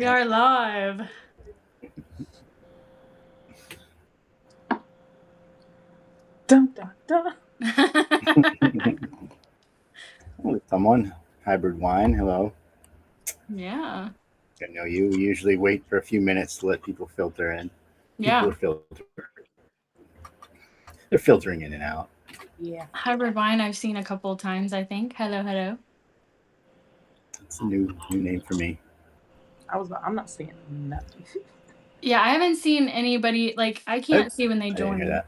We are live. Dun, dun, dun. Someone, Hybrid Wine, hello. Yeah. I know you usually wait for a few minutes to let people filter in. People Yeah. are they're filtering in and out. Yeah. Hybrid Wine, I've seen a couple of times, I think. Hello, hello. It's a new name for me. I'm not seeing nothing. Yeah, I haven't seen anybody, like, I can't see when they I didn't hear join. that.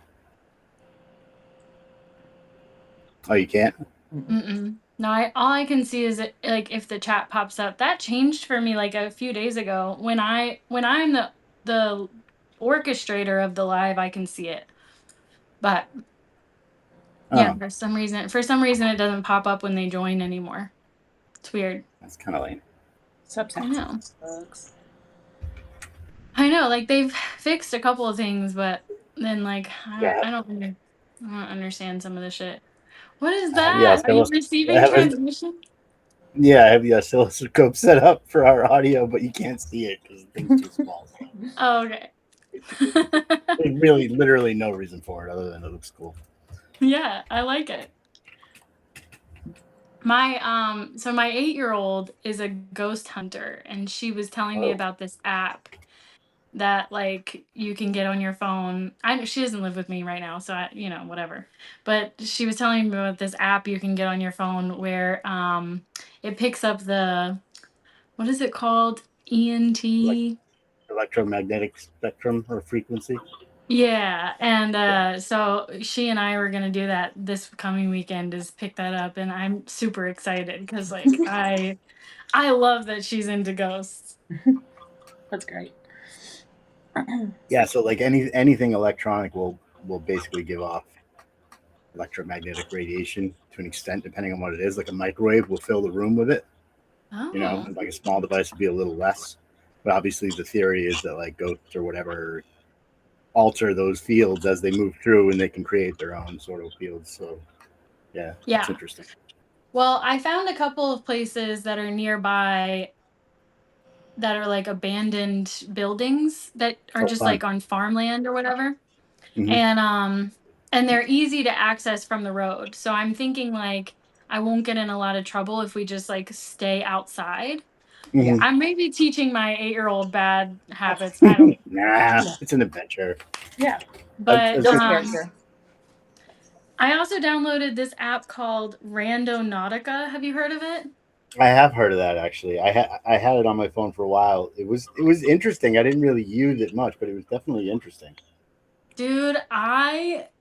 Oh, you can't? Mm-mm. No, all I can see is it, like if the chat pops up. That changed for me like a few days ago. When I'm the orchestrator of the live, I can see it. But yeah, Oh, for some reason it doesn't pop up when they join anymore. It's weird. that's kind of lame. I know. Sucks. I know, like they've fixed a couple of things, but then like Yeah, I don't understand some of the shit. What is I have the that? Are you I receiving have transmission? yeah, I have the oscilloscope set up for our audio, but you can't see it because the thing's too small. Oh, okay. There's really, literally no reason for it other than it looks cool. Yeah, I like it. So my 8-year-old is a ghost hunter, and she was telling me Oh, about this app that like you can get on your phone. She doesn't live with me right now, so whatever. But she was telling me about this app you can get on your phone where it picks up the, what is it called? ENT. like electromagnetic spectrum or frequency. Yeah, and Yeah. so she and I were gonna do that this coming weekend, is pick that up, and I'm super excited because like I love that she's into ghosts. That's great. Yeah, so like anything electronic will basically give off electromagnetic radiation to an extent, depending on what it is. Like a microwave will fill the room with it, Oh, and like a small device would be a little less. But obviously, the theory is that like ghosts or whatever alter those fields as they move through, and they can create their own sort of fields. So yeah, it's yeah. interesting. Well, I found a couple of places that are nearby that are like abandoned buildings that are Oh, just fun. like on farmland or whatever. Mm-hmm. And they're easy to access from the road. So I'm thinking like I won't get in a lot of trouble if we just like stay outside. Yeah. Mm-hmm. I may be teaching my 8-year-old bad habits. I don't. Nah, Yeah. it's an adventure. Yeah. I But was Builds gonna, character. I also downloaded this app called Randonautica. Have you heard of it? I have heard of that actually. I had it on my phone for a while. It was interesting. I didn't really use it much, but it was definitely interesting. Dude,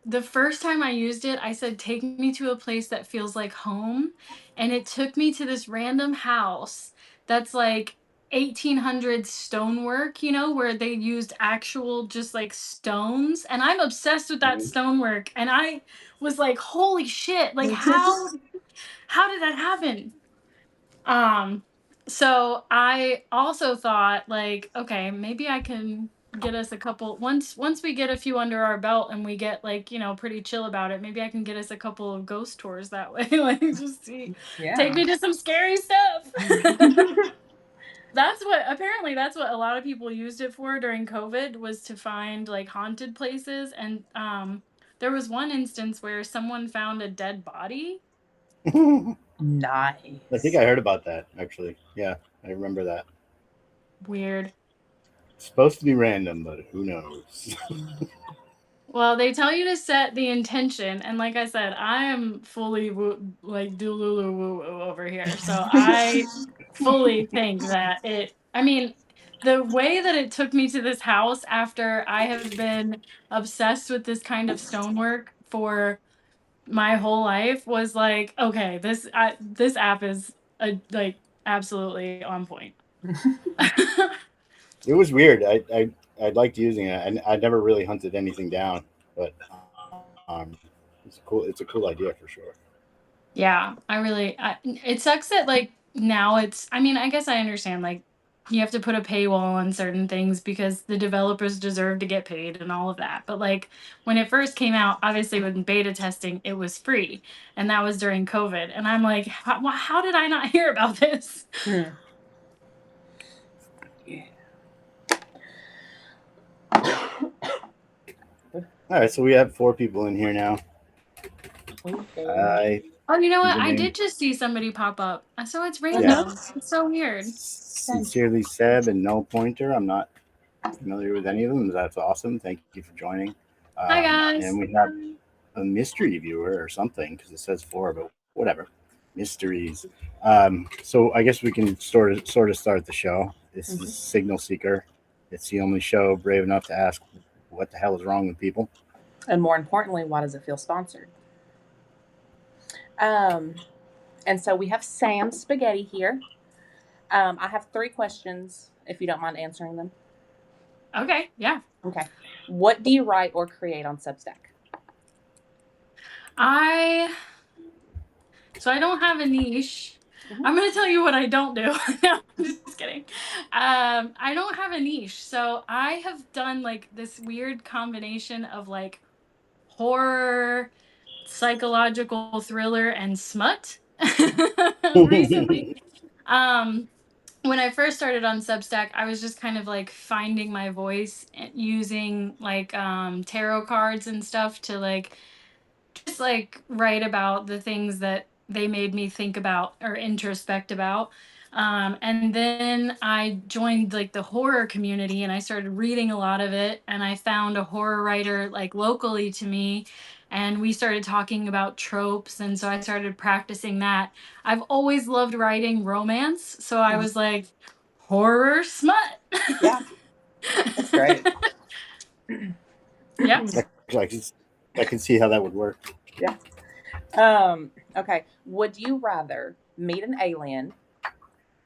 the first time I used it, I said, take me to a place that feels like home. And it took me to this random house that's like 1800s stonework, where they used actual just like stones. And I'm obsessed with that Mhm. stonework. And I was like, holy shit, like how did that happen? Um, so I also thought like, okay, maybe I can get us a couple, once we get a few under our belt and we get like, pretty chill about it, maybe I can get us a couple of ghost tours that way. Like just see, take Yeah. me to some scary stuff. That's what a lot of people used it for during COVID, was to find like haunted places. And there was one instance where someone found a dead body. I think Nice. I heard about that actually. Yeah, I remember that. Weird. It's supposed to be random, but who knows? Well, they tell you to set the intention, and like I said, I am fully like Dululu woo woo over here. So I fully think that I mean, the way that it took me to this house after I have been obsessed with this kind of stonework for my whole life was like, okay, this app is like absolutely on point. It was weird. I liked using it. I never really hunted anything down, but it's cool. It's a cool idea for sure. Yeah, it sucks that like now I mean, I guess I understand like you have to put a paywall on certain things because the developers deserve to get paid and all of that. But like when it first came out, obviously with beta testing, it was free, and that was during COVID. And I'm like, how did I not hear about this? Hmm. Yeah. All right, so we have 4 people in here now. Oh, you know what? I did just see somebody pop up. So it's random. Yeah. It's so weird. Sincerely Seb and No Pointer. I'm not familiar with any of them. That's awesome. Thank you for joining. Hi, guys. And we have a mystery viewer or something because it says 4, but whatever. Mysteries. So I guess we can sort of start the show. This is Signal Seeker. It's the only show brave enough to ask what the hell is wrong with people. And more importantly, why does it feel sponsored? And so we have Sam Spaghetti here. I have 3 questions, if you don't mind answering them. Okay, yeah. Okay. What do you write or create on Substack? So I don't have a niche. I'm going to tell you what I don't do. No, I'm just kidding. I don't have a niche. So I have done like this weird combination of like horror, psychological thriller, and smut recently. When I first started on Substack, I was just kind of like finding my voice using like tarot cards and stuff to like just like write about the things that they made me think about or introspect about. And then I joined like the horror community and I started reading a lot of it. And I found a horror writer like locally to me. And we started talking about tropes. And so I started practicing that. I've always loved writing romance. So I was like, horror smut. Yeah. That's great. Yeah. I can see how that would work. Yeah. Okay. Would you rather meet an alien,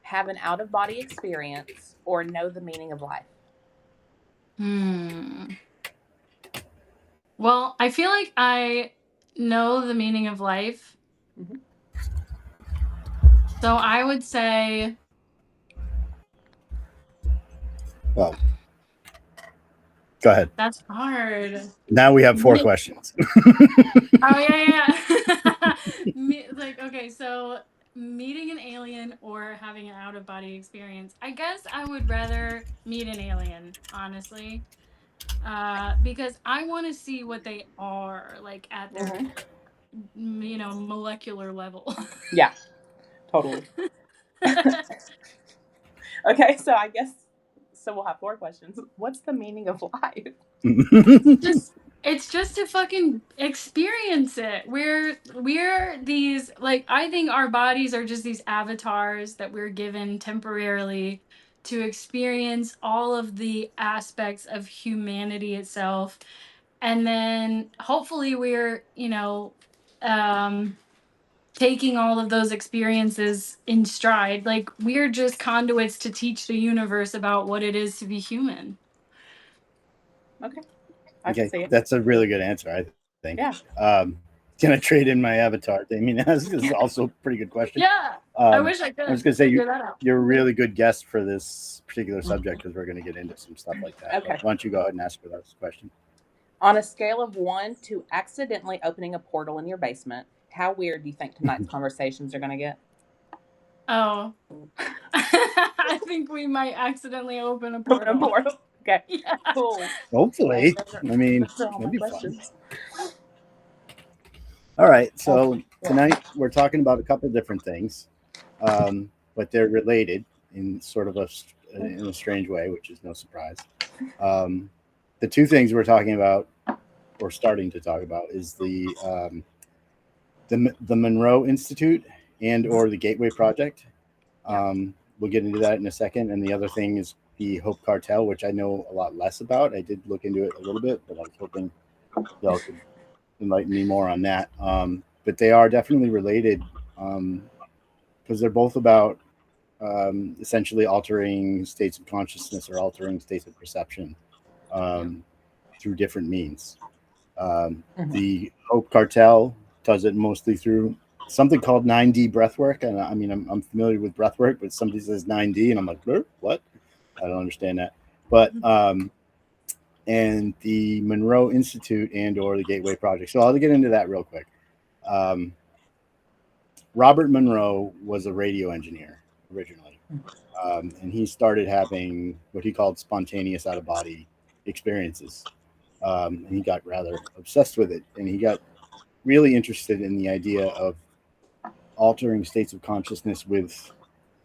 have an out-of-body experience, or know the meaning of life? Well, I feel like I know the meaning of life. So I would say... Well, go ahead. That's hard. Now we have 4 questions. Oh, yeah. Like, okay, so meeting an alien or having an out-of-body experience. I guess I would rather meet an alien, honestly. Because I want to see what they are, like, at their, molecular level. Yeah, totally. Okay, so I guess... So we'll have 4 questions. What's the meaning of life? It's just to fucking experience it. We're these, like, I think our bodies are just these avatars that we're given temporarily to experience all of the aspects of humanity itself. And then hopefully we're, taking all of those experiences in stride. Like, we're just conduits to teach the universe about what it is to be human. Okay. That's a really good answer, I think. Yeah. Can I trade in my avatar? Damien asks. This is also a pretty good question. Yeah. I wish I could. I was going to say you're a really good guest for this particular subject because we're going to get into some stuff like that. Okay. Why don't you go ahead and ask your last question? On a scale of 1 to accidentally opening a portal in your basement, how weird do you think tonight's conversations are going to get? Oh. I think we might accidentally open a portal. Okay. Yeah. Cool. Hopefully. That'd be fun. All right. So tonight we're talking about a couple different things, but they're related in sort of in a strange way, which is no surprise. The 2 things we're talking about, or starting to talk about, is the Monroe Institute and/or the Gateway Project. We'll get into that in a second. And the other thing is the Hope Cartel, which I know a lot less about. I did look into it a little bit, but I was hoping y'all could enlighten me more on that. But they are definitely related because they're both about essentially altering states of consciousness or altering states of perception through different means. The Hope Cartel does it mostly through something called 9D breathwork. And I mean, I'm familiar with breathwork, but somebody says 9D and I'm like, what? I don't understand that. But and the Monroe Institute and/or the Gateway Project. So I'll get into that real quick. Robert Monroe was a radio engineer originally. And he started having what he called spontaneous out of body experiences. And he got rather obsessed with it, and he got really interested in the idea of altering states of consciousness with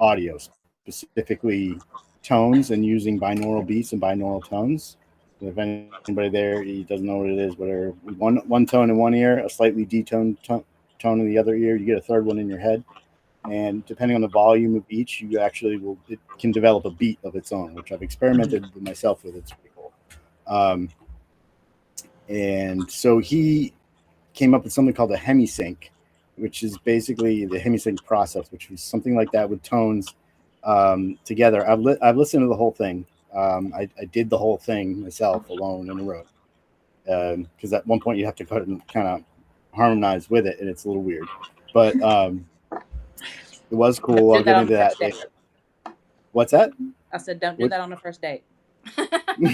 audio, specifically tones, and using binaural beats and binaural tones. If anybody there he doesn't know what it is, whatever, one tone in one ear, a slightly detoned tone in the other ear, you get a third one in your head, and depending on the volume of each, you actually it can develop a beat of its own, which I've experimented with myself with. It's pretty cool. And so he came up with something called a hemisync, which is basically the hemisync process, which was something like that with tones together. I've listened to the whole thing. I did the whole thing myself alone in a row, because at one point you have to kind of harmonize with it, and it's a little weird, but it was cool. I'll get into that later. What's that? I said, don't do that on the first date.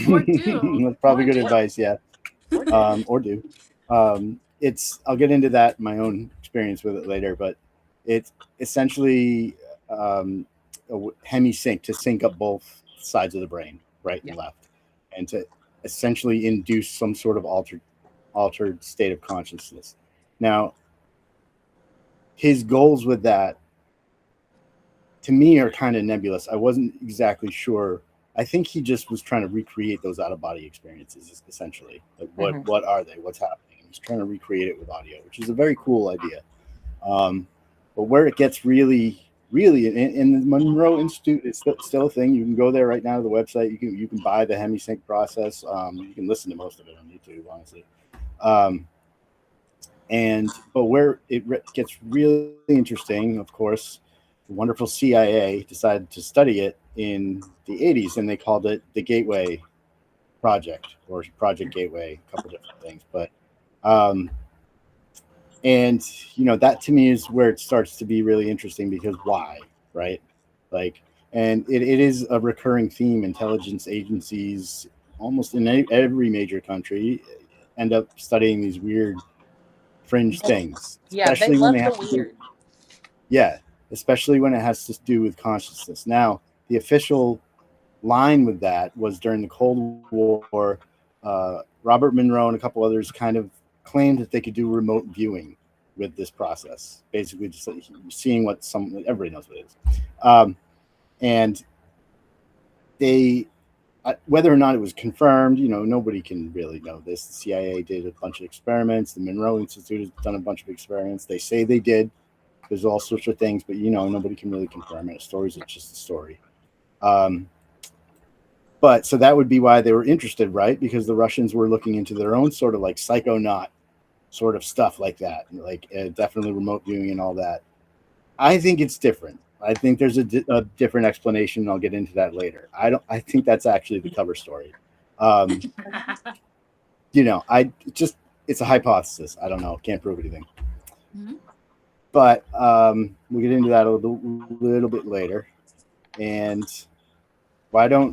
Or do. That's probably good advice, yeah. Or do. I'll get into that, my own experience with it later, but it's essentially a hemisync to sync up both sides of the brain, right and left, and to essentially induce some sort of altered state of consciousness. Now, his goals with that, to me, are kind of nebulous. I wasn't exactly sure. I think he just was trying to recreate those out-of-body experiences, essentially. Like, what are they? What's happening? He's trying to recreate it with audio, which is a very cool idea. But where it gets really in the Monroe Institute, it's still a thing. You can go there right now to the website. You can buy the hemisync process. You can listen to most of it on YouTube, honestly. But where it gets really interesting, of course, the wonderful CIA decided to study it in the 80s, and they called it the Gateway Project, or Project Gateway, a couple different things. But and that to me is where it starts to be really interesting, because why, right? Like, and it is a recurring theme. Intelligence agencies almost in every major country end up studying these weird fringe things. Yeah, they love the weird. Especially when it has to do with consciousness. Now, the official line with that was during the Cold War. Robert Monroe and a couple others kind of claimed that they could do remote viewing with this process, basically just seeing what everybody knows what it is. And they, whether or not it was confirmed, nobody can really know this. The CIA did a bunch of experiments. The Monroe Institute has done a bunch of experiments. They say they did. There's all sorts of things, but nobody can really confirm it. A story's just a story. But so that would be why they were interested, right? Because the Russians were looking into their own sort of like psychonaut sort of stuff like that, like definitely remote viewing and all that. I think it's different. I think there's a different explanation. I'll get into that later. I think that's actually the cover story. It's a hypothesis. I don't know. Can't prove anything. Mm-hmm. But we'll get into that a little bit later. And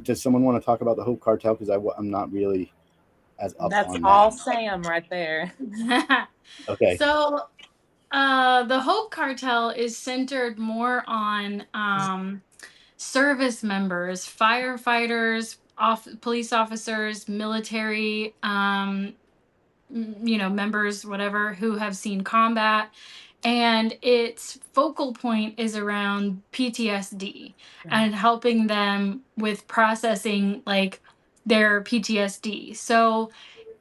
does someone want to talk about the Hope Cartel? Because I'm not really as up That's on all that. Sam right there. Okay. So the Hope Cartel is centered more on service members, firefighters, police officers, military, members, whatever, who have seen combat. And its focal point is around PTSD and helping them with processing like their PTSD. So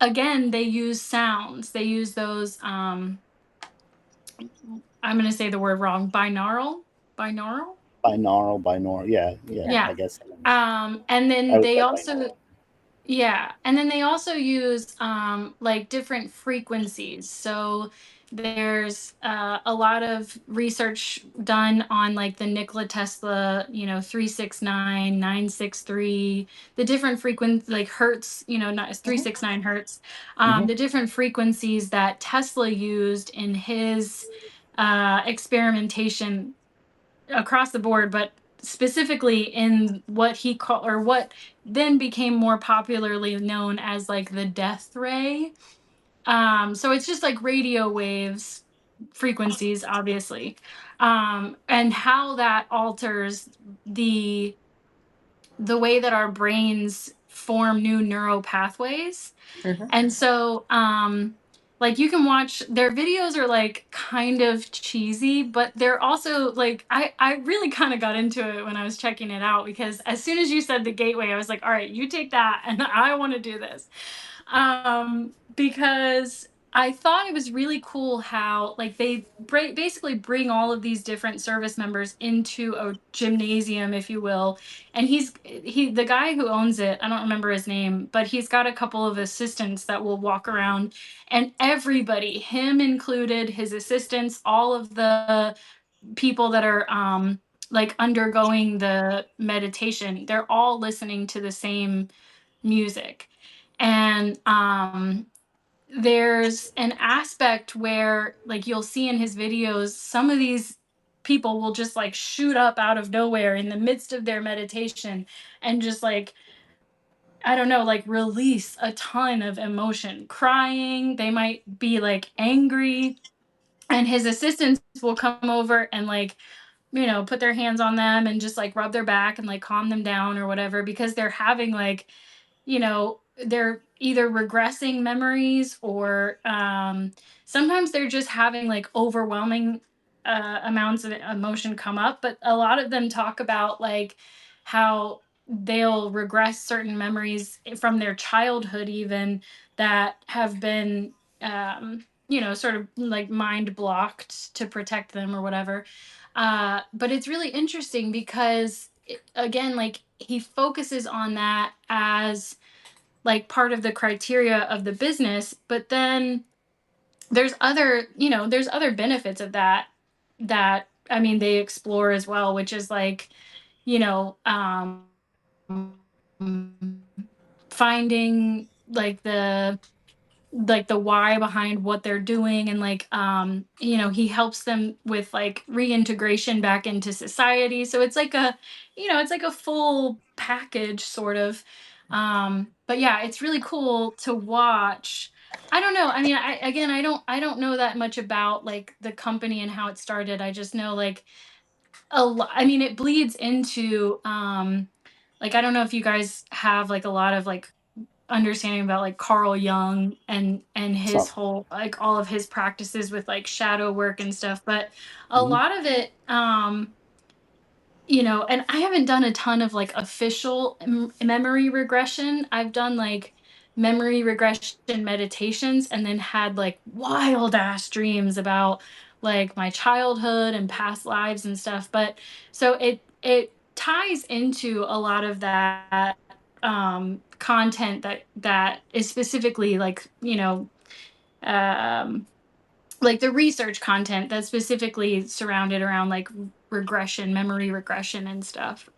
again, they use sounds. They use those I'm going to say the word wrong, binaural. Yeah. I guess. And then they also and then they also use like different frequencies. So there's a lot of research done on like the Nikola Tesla, 369, 963, the different frequencies, like hertz, not 369 hertz, the different frequencies that Tesla used in his experimentation across the board, but specifically in what he called, or what then became more popularly known as like the death ray. So it's just like radio waves, frequencies, obviously. and how that alters the way that our brains form new neural pathways. Mhm. And so, like, you can watch their videos are like kind of cheesy, but they're also like, I really kind of got into it when I was checking it out, because as soon as you said the gateway, I was like, all right, you take that and I want to do this. Because I thought it was really cool how, like, they basically bring all of these different service members into a gymnasium, if you will. And the guy who owns it, I don't remember his name, but he's got a couple of assistants that will walk around, and everybody, him included, his assistants, all of the people that are like undergoing the meditation, they're all listening to the same music. And there's an aspect where, like, you'll see in his videos, some of these people will just like shoot up out of nowhere in the midst of their meditation and just like, I don't know, like release a ton of emotion, crying, they might be like angry, and his assistants will come over and like, put their hands on them and just like rub their back and like calm them down or whatever, because they're having like, they're either regressing memories, or sometimes they're just having like overwhelming amounts of emotion come up. But a lot of them talk about like how they'll regress certain memories from their childhood, even, that have been, sort of like mind blocked to protect them or whatever. But it's really interesting because, again, like, he focuses on that as like part of the criteria of the business, but then there's other benefits of that, I mean, they explore as well, which is like, you know um finding like the why behind what they're doing, and like, he helps them with like reintegration back into society. So it's like a full package, sort of. But yeah, it's really cool to watch. I don't know, I mean, I don't know that much about like the company and how it started. I just know like I mean, it bleeds into, like, I don't know if you guys have like a lot of like understanding about like Carl Jung and his So, whole, like, all of his practices with like shadow work and stuff, but a mhm. lot of it, and I haven't done a ton of like official memory regression. I've done like memory regression meditations and then had like wild ass dreams about like my childhood and past lives and stuff. But so it ties into a lot of that content that is specifically like, um like the research content that's specifically surrounded around like regression, memory regression and stuff.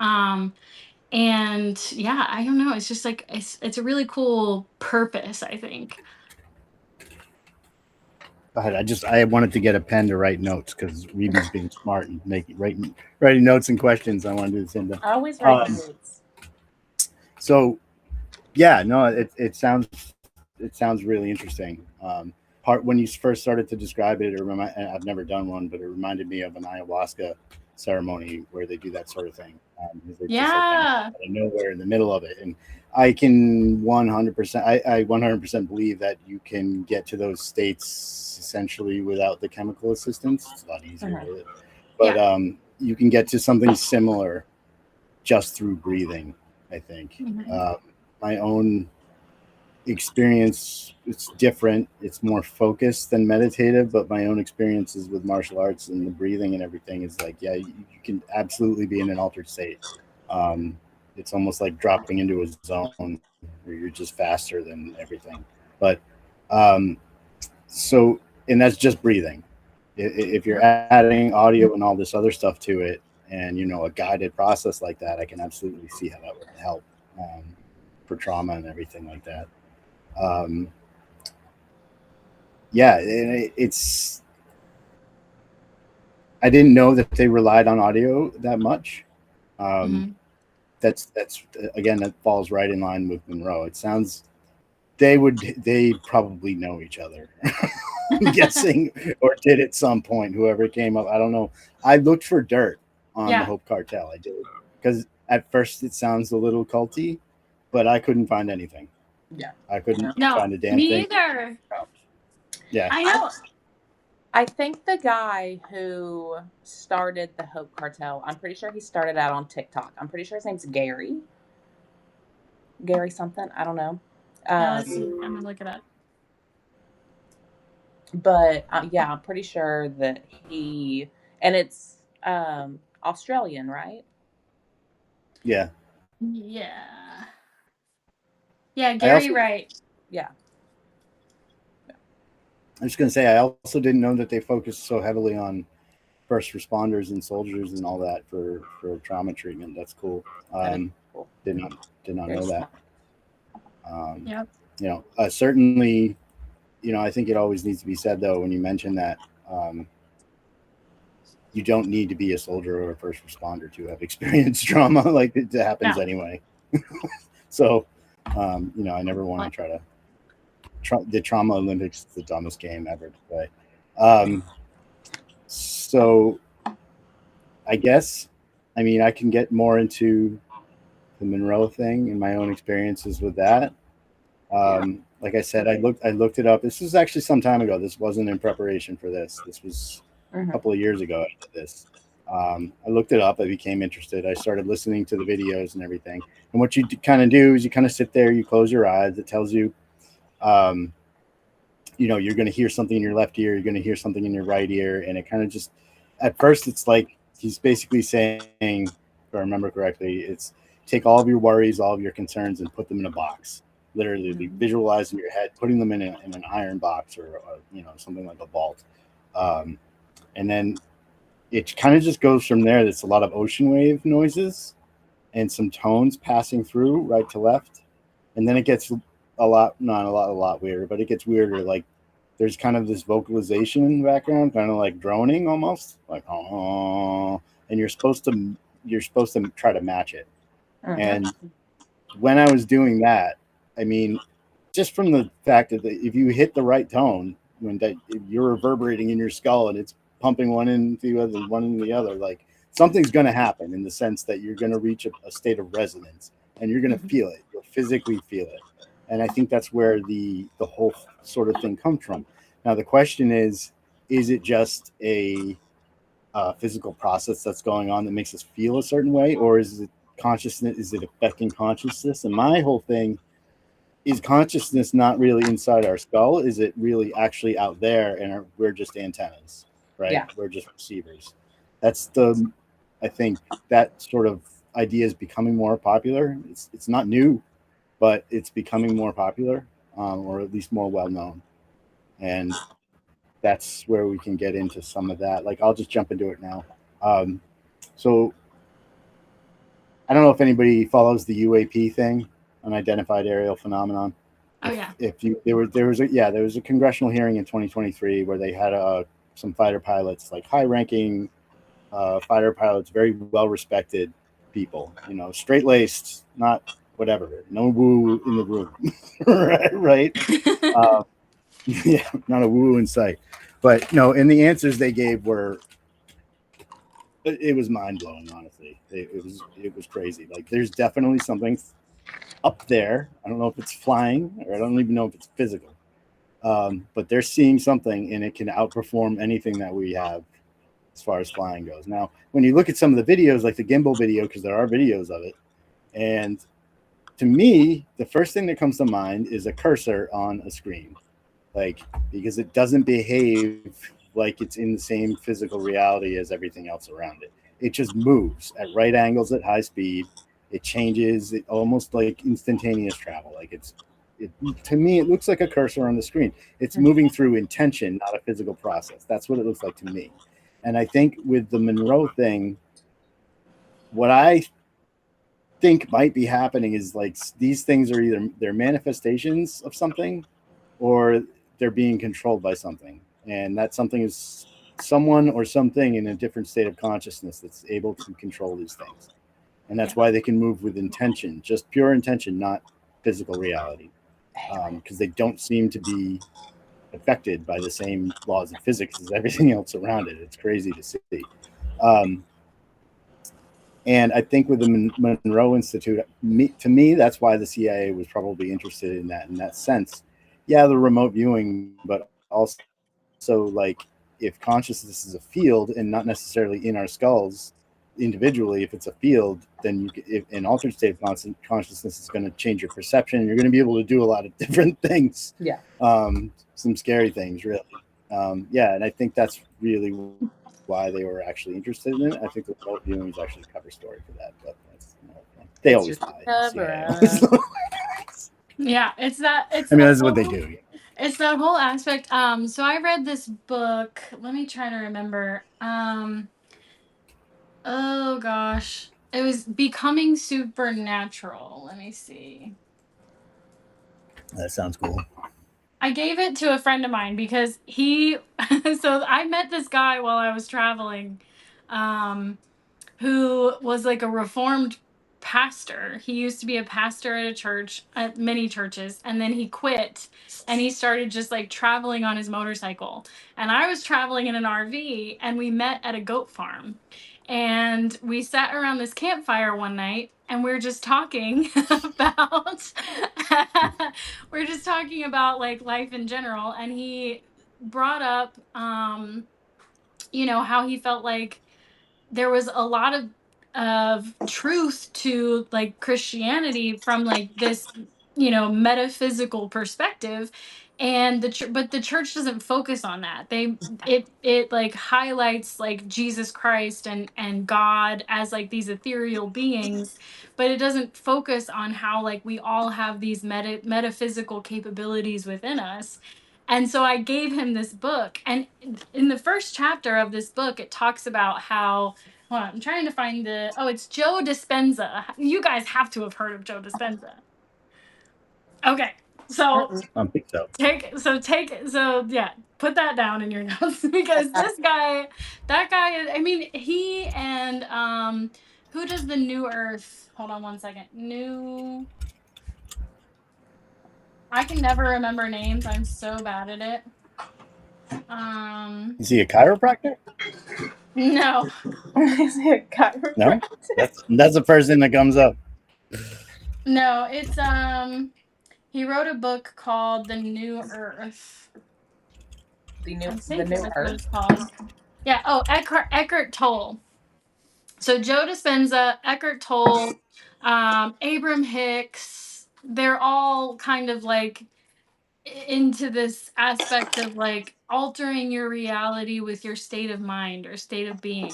And yeah, I don't know, it's just like it's a really cool purpose, I think. Go ahead. I wanted to get a pen to write notes because Reeby's being smart and writing notes and questions. I want to do the same thing. I always write notes. So yeah, no, it sounds really interesting. When you first started to describe it, I've never done one, but it reminded me of an ayahuasca ceremony where they do that sort of thing. They're just like Yeah. out of nowhere in the middle of it, and I can 100%. I 100% believe that you can get to those states essentially without the chemical assistance. It's a lot easier, but you can get to something similar just through breathing. I think my own experience, it's different, it's more focused than meditative, but my own experiences with martial arts and the breathing and everything is like, yeah, you can absolutely be in an altered state. It's almost like dropping into a zone where you're just faster than everything. But so, and that's just breathing. If you're adding audio and all this other stuff to it, and a guided process like that, I can absolutely see how that would help for trauma and everything like that. Yeah, it's. I didn't know that they relied on audio that much. That's again, that falls right in line with Monroe. It sounds they probably know each other. I'm guessing, or did at some point, whoever came up. I don't know. I looked for dirt on the Hope Cartel. I did, because at first it sounds a little culty, but I couldn't find anything. Yeah. I couldn't No, find a damn me thing. either. Yeah. I know. I think the guy who started the Hope Cartel, I'm pretty sure he started out on TikTok. I'm pretty sure his name's Gary. Gary something. I don't know. Let's see. I'm going to look it up. But yeah, I'm pretty sure that and it's Australian, right? Yeah. Yeah. Yeah, Gary Wright. Yeah. I'm just going to say, I also didn't know that they focused so heavily on first responders and soldiers and all that for trauma treatment. That's cool. Cool. Did not know that. Yep. You know, certainly, you know, I think it always needs to be said, though, when you mention that you don't need to be a soldier or a first responder to have experienced trauma. Like, it happens anyway. So, you know, I never want to try to. The Trauma Olympics is the dumbest game ever to play. So I guess, I mean, I can get more into the Monroe thing and my own experiences with that. Like I said, I looked it up. This was actually some time ago. This wasn't in preparation for this. This was a couple of years ago I did this. I looked it up. I became interested. I started listening to the videos and everything. And what you kind of do is you kind of sit there, you close your eyes. It tells you, you know, you're going to hear something in your left ear, you're going to hear something in your right ear, and it kind of just, at first, it's like he's basically saying, if I remember correctly, it's take all of your worries, all of your concerns, and put them in a box. Literally, visualize in your head, putting them in an iron box or you know, something like a vault, and then it kind of just goes from there. There's a lot of ocean wave noises and some tones passing through right to left, and then it gets a lot weirder, but it gets weirder. Like there's kind of this vocalization in the background, kind of like droning almost, like oh, and you're supposed to try to match it. And when I was doing that, I mean, just from the fact that if you hit the right tone, if you're reverberating in your skull and it's pumping one into the other, like something's going to happen in the sense that you're going to reach a state of resonance and you're going to feel it. You'll physically feel it. And I think that's where the whole sort of thing comes from. Now, the question is it just a physical process that's going on that makes us feel a certain way, or is it consciousness? Is it affecting consciousness? And my whole thing is consciousness not really inside our skull? Is it really actually out there and we're just antennas, right? Yeah. We're just receivers. I think that sort of idea is becoming more popular. It's not new, but it's becoming more popular, or at least more well-known. And that's where we can get into some of that. Like, I'll just jump into it now. So I don't know if anybody follows the UAP thing, unidentified aerial phenomenon. Oh yeah. There was a congressional hearing in 2023 where they had some fighter pilots, like high-ranking fighter pilots, very well-respected people, you know, straight-laced, not whatever, no woo in the room, right? Yeah, not a woo in sight. But no, and the answers they gave it was mind-blowing, honestly. It was crazy. Like, there's definitely something up there. I don't know if it's flying, or I don't even know if it's physical. But they're seeing something, and it can outperform anything that we have as far as flying goes. Now, when you look at some of the videos, like the gimbal video, because there are videos of it, and to me, the first thing that comes to mind is a cursor on a screen, like, because it doesn't behave like it's in the same physical reality as everything else around it. It just moves at right angles at high speed. It changes, it almost like instantaneous travel. Like to me, it looks like a cursor on the screen. It's moving through intention, not a physical process. That's what it looks like to me. And I think with the Monroe thing, what I think might be happening is like these things are either they're manifestations of something or they're being controlled by something. And that something is someone or something in a different state of consciousness that's able to control these things. And that's why they can move with intention, just pure intention, not physical reality. because they don't seem to be affected by the same laws of physics as everything else around it. It's crazy to see. And I think with the Monroe Institute, to me, that's why the CIA was probably interested in that sense. Yeah, the remote viewing, but also like if consciousness is a field and not necessarily in our skulls individually, if it's a field, then if an altered state of consciousness is going to change your perception. You're going to be able to do a lot of different things. Yeah. Some scary things, really. Yeah, and I think that's really why they were actually interested in it. I think the remote viewing is actually a cover story for that, but they always lie. Yeah, it's that. It's. I mean, that's what they do. Yeah. It's that whole aspect. So I read this book. Let me try to remember. Oh gosh, it was Becoming Supernatural. Let me see. That sounds cool. I gave it to a friend of mine because he. So I met this guy while I was traveling, who was like a reformed pastor. He used to be a pastor at a church, at many churches, and then he quit and he started just like traveling on his motorcycle. And I was traveling in an RV and we met at a goat farm. And we sat around this campfire one night and we're just talking about we're just talking about like life in general, and he brought up how he felt like there was a lot of truth to like Christianity from like this metaphysical perspective, and but the church doesn't focus on that. It like highlights like Jesus Christ and God as like these ethereal beings, but it doesn't focus on how like we all have these metaphysical capabilities within us. And so I gave him this book, and in the first chapter of this book it talks about how, hold on, I'm trying to find it's Joe Dispenza. You guys have to have heard of Joe Dispenza. Okay. So I don't think so. put that down in your notes because that guy, I mean, he and who does the New Earth? Hold on one second. I can never remember names. I'm so bad at it. Is he a chiropractor? No. Is he a chiropractor? No, that's the first thing that comes up. No, it's he wrote a book called The New Earth. The New Earth. It's called. Yeah. Oh, Eckhart Tolle. So Joe Dispenza, Eckhart Tolle, Abraham Hicks. They're all kind of like into this aspect of like altering your reality with your state of mind or state of being.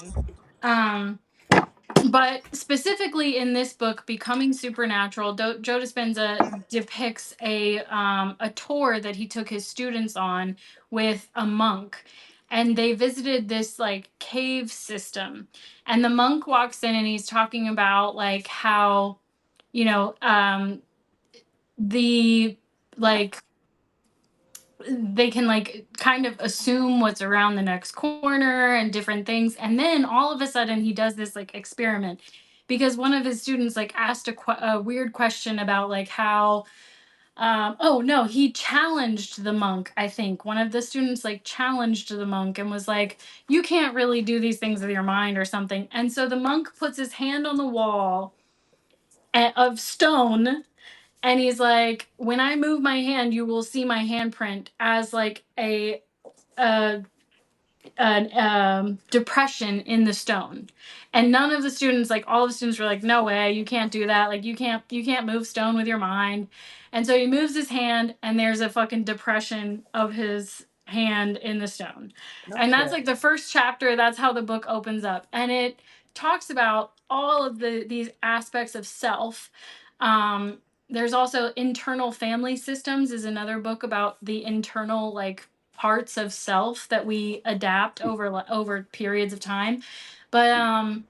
But specifically in this book, Becoming Supernatural, Joe Dispenza depicts a tour that he took his students on with a monk. And they visited this like cave system. And the monk walks in and he's talking about like how, the like they can like kind of assume what's around the next corner and different things. And then all of a sudden he does this like experiment because one of his students like asked a weird question about like how he challenged the monk. I think one of the students like challenged the monk and was like, you can't really do these things with your mind or something. And so the monk puts his hand on the wall of stone. And he's like, when I move my hand, you will see my handprint as like a depression in the stone. And none of the students, like all the students were like, no way, you can't do that. Like you can't move stone with your mind. And so he moves his hand and there's a fucking depression of his hand in the stone. And that's like the first chapter. That's how the book opens up. And it talks about all of these aspects of self. There's also Internal Family Systems is another book about the internal like parts of self that we adapt over periods of time. But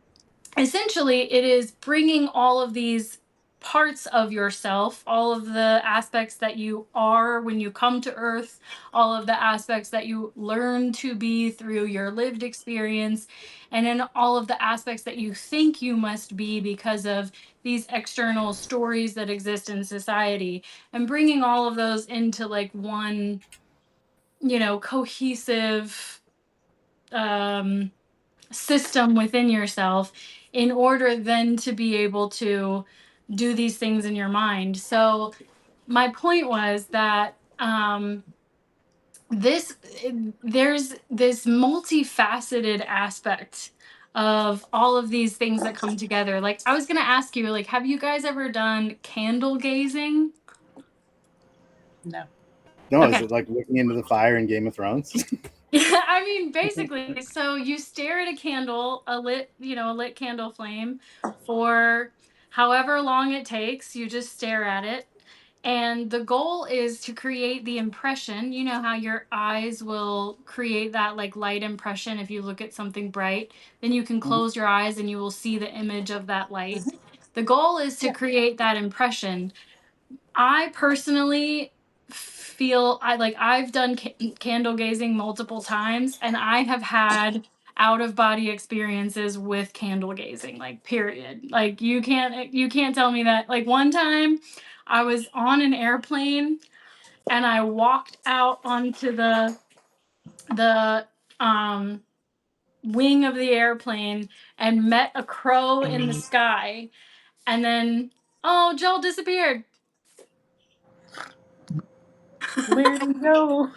essentially it is bringing all of these parts of yourself, all of the aspects that you are when you come to Earth, all of the aspects that you learn to be through your lived experience, and then all of the aspects that you think you must be because of these external stories that exist in society, and bringing all of those into like one, cohesive system within yourself in order then to be able to do these things in your mind. So my point was that there's this multifaceted aspect of all of these things that come together. Like I was going to ask you, like, have you guys ever done candle gazing? No. No, Okay. is it like looking into the fire in Game of Thrones? Yeah, I mean, basically, so you stare at a candle, a lit candle flame for however long it takes. You just stare at it. And the goal is to create the impression. You know how your eyes will create that like light impression if you look at something bright, then you can close your eyes and you will see the image of that light. The goal is to create that impression. I personally feel I've done candle gazing multiple times, and I have had out of body experiences with candle gazing, like period. Like you can't tell me that. Like one time I was on an airplane and I walked out onto the wing of the airplane and met a crow in the sky, and then Joel disappeared. Where'd he go?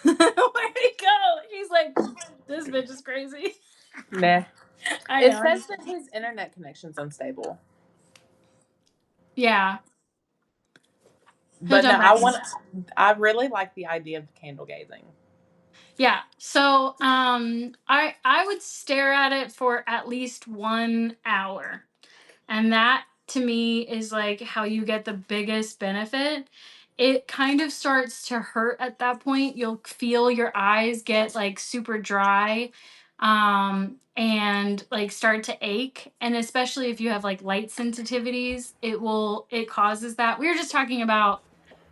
Where'd he go? He's like, this bitch is crazy. Nah. I It know. says that his internet connection's unstable. Yeah. But He'll no, jump back. I really like the idea of candle gazing. Yeah. So I would stare at it for at least 1 hour. And that to me is like how you get the biggest benefit. It kind of starts to hurt at that point. You'll feel your eyes get like super dry and like start to ache, and especially if you have like light sensitivities, it causes that. We were just talking about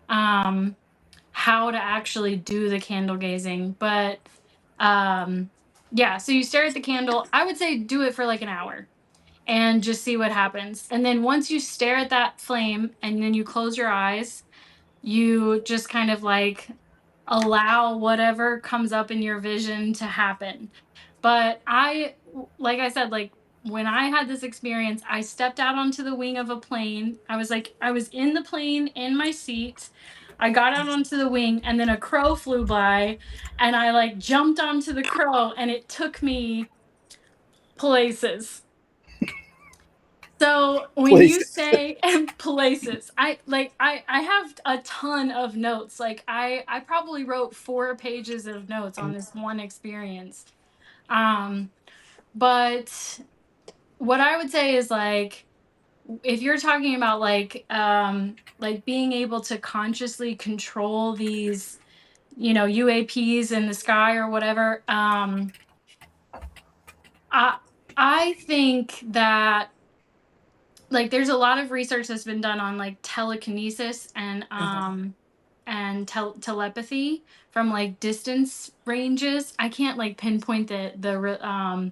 how to actually do the candle gazing, but yeah, so you stare at the candle. I would say do it for like an hour and just see what happens. And then once you stare at that flame and then you close your eyes, you just kind of like allow whatever comes up in your vision to happen. But like I said, like when I had this experience, I stepped out onto the wing of a plane. I was in the plane in my seat. I got out onto the wing and then a crow flew by and I like jumped onto the crow and it took me places. So when you say places, I have a ton of notes. Like I probably wrote 4 pages of notes on this one experience. But what I would say is like if you're talking about like being able to consciously control these, UAPs in the sky or whatever, I think that like there's a lot of research that's been done on like telekinesis and telepathy from like distance ranges. I can't like pinpoint the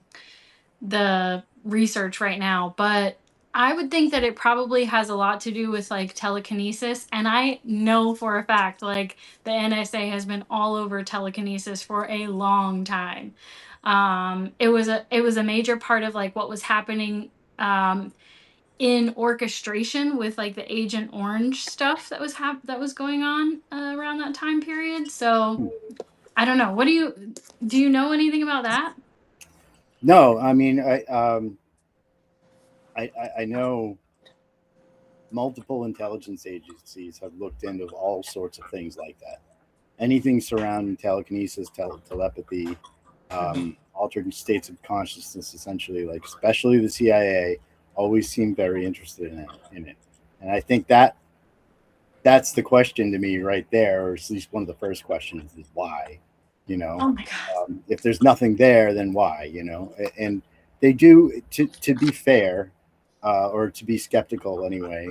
research right now, but I would think that it probably has a lot to do with like telekinesis, and I know for a fact like the NSA has been all over telekinesis for a long time. It was a major part of like what was happening in orchestration with like the Agent Orange stuff that was going on around that time period. So I don't know. Do you know anything about that? No, I mean I know multiple intelligence agencies have looked into all sorts of things like that. Anything surrounding telekinesis, telepathy, altered states of consciousness, essentially, like especially the CIA, always seemed very interested in it. And I think that's the question to me right there, or at least one of the first questions is why, Oh my God. if there's nothing there, then why, and they do, to be fair, or to be skeptical anyway.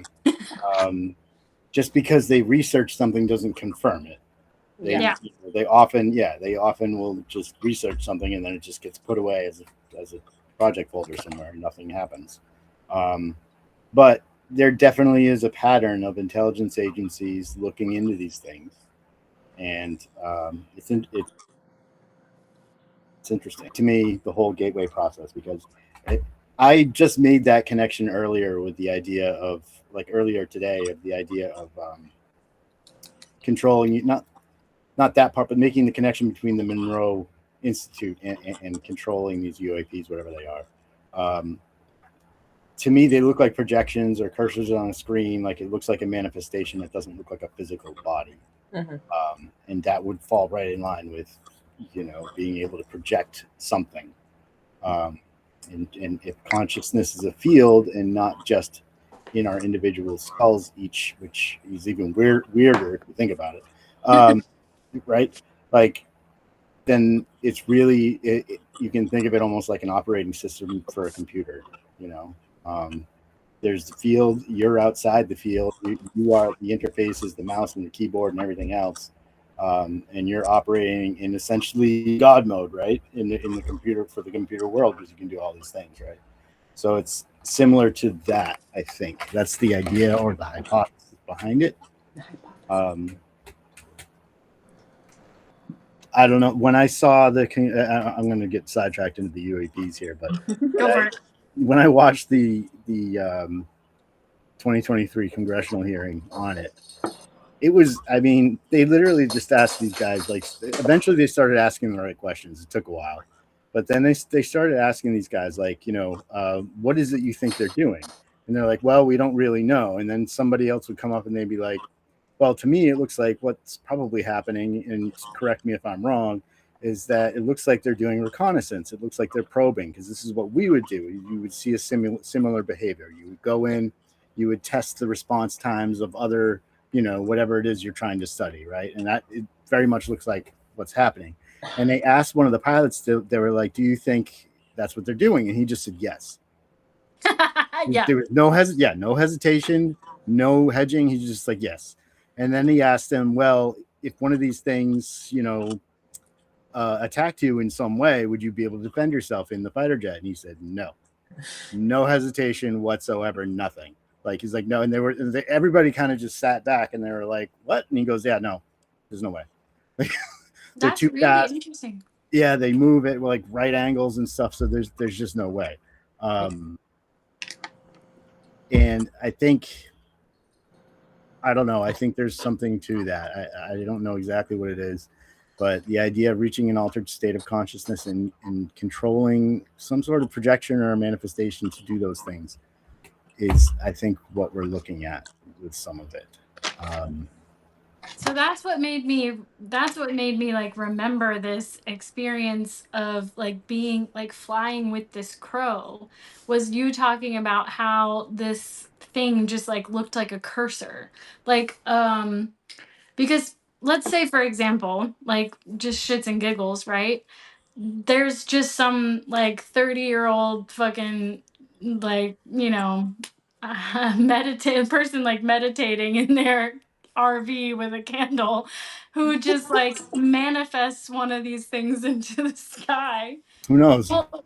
Just because they research something doesn't confirm it. They often will just research something and then it just gets put away as a project folder somewhere and nothing happens. But there definitely is a pattern of intelligence agencies looking into these things, and it's interesting to me, the whole gateway process, because I just made that connection earlier with the idea of, like earlier today, of the idea of controlling, not that part, but making the connection between the Monroe Institute and controlling these UAPs, whatever they are. To me, they look like projections or cursors on a screen. Like it looks like a manifestation. It doesn't look like a physical body. Mm-hmm. And that would fall right in line with, being able to project something. And if consciousness is a field and not just in our individual skulls each, which is even weirder if you think about it, right? Like, then it's really, you can think of it almost like an operating system for a computer, There's the field, you're outside the field, you are, the interface is the mouse and the keyboard and everything else. And you're operating in essentially God mode, right? In the computer, for the computer world, because you can do all these things, right? So it's similar to that, I think. That's the idea or the hypothesis behind it. I don't know. When I saw I'm going to get sidetracked into the UAPs here, but Go for it. When I watched the 2023 congressional hearing on it, it was, I mean, they literally just asked these guys, like, eventually they started asking the right questions. It took a while, but then they started asking these guys, like, what is it you think they're doing? And they're like, well, we don't really know. And then somebody else would come up and they'd be like, well, to me, it looks like what's probably happening, and correct me if I'm wrong, is that it looks like they're doing reconnaissance. It looks like they're probing, because this is what we would do. You would see a similar behavior. You would go in, you would test the response times of other, whatever it is you're trying to study, right? And that, it very much looks like what's happening. And they asked one of the pilots, they were like, do you think that's what they're doing? And he just said yes. Yeah. There was no hesitation, no hedging. He's just like, yes. And then he asked him, well, if one of these things, attacked you in some way, would you be able to defend yourself in the fighter jet? And he said, no hesitation whatsoever, nothing. Like, he's like, no. And everybody kind of just sat back and they were like, what? And he goes, yeah, no, there's no way. That's too really fast. Interesting. Yeah, they move at like right angles and stuff. So there's just no way. And I don't know. I think there's something to that. I don't know exactly what it is, but the idea of reaching an altered state of consciousness and controlling some sort of projection or a manifestation to do those things is, I think, what we're looking at with some of it. So that's what made me like remember this experience of like being like flying with this crow, was you talking about how this thing just like looked like a cursor, like because let's say, for example, like just shits and giggles, right? There's just some like 30-year-old fucking like person like meditating in their RV with a candle, who just like manifests one of these things into the sky. Who knows? Well,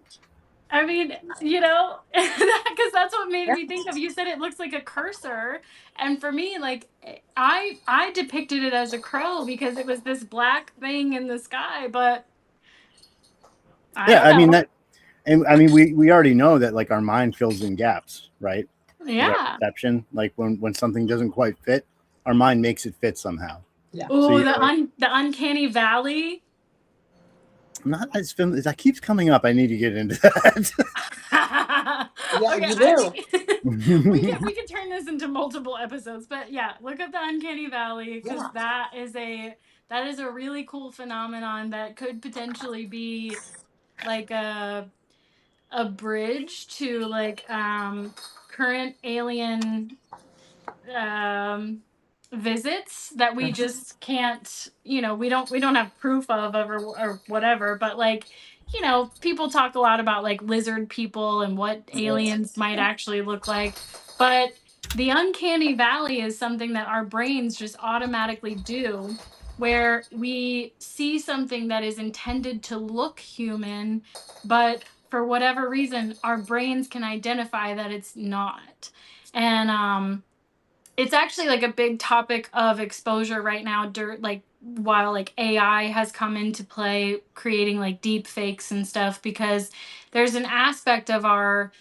I mean, because that's what made me think of. You said it looks like a cursor, and for me, like I depicted it as a crow because it was this black thing in the sky. But I mean that, and I mean we already know that like our mind fills in gaps, right? Yeah. Perception, like when something doesn't quite fit, our mind makes it fit somehow. Yeah. Oh, so the uncanny valley. Not as film that keeps coming up. I need to get into that. Yeah, okay, you do. we can turn this into multiple episodes, but yeah, look up the uncanny valley, because that is a really cool phenomenon that could potentially be like a bridge to like current alien visits that we just can't, we don't have proof of or whatever, but like you know, people talk a lot about like lizard people and what aliens might actually look like. But the uncanny valley is something that our brains just automatically do, where we see something that is intended to look human, but for whatever reason, our brains can identify that it's not. And it's actually like a big topic of exposure right now, like while like AI has come into play creating like deep fakes and stuff, because there's an aspect of our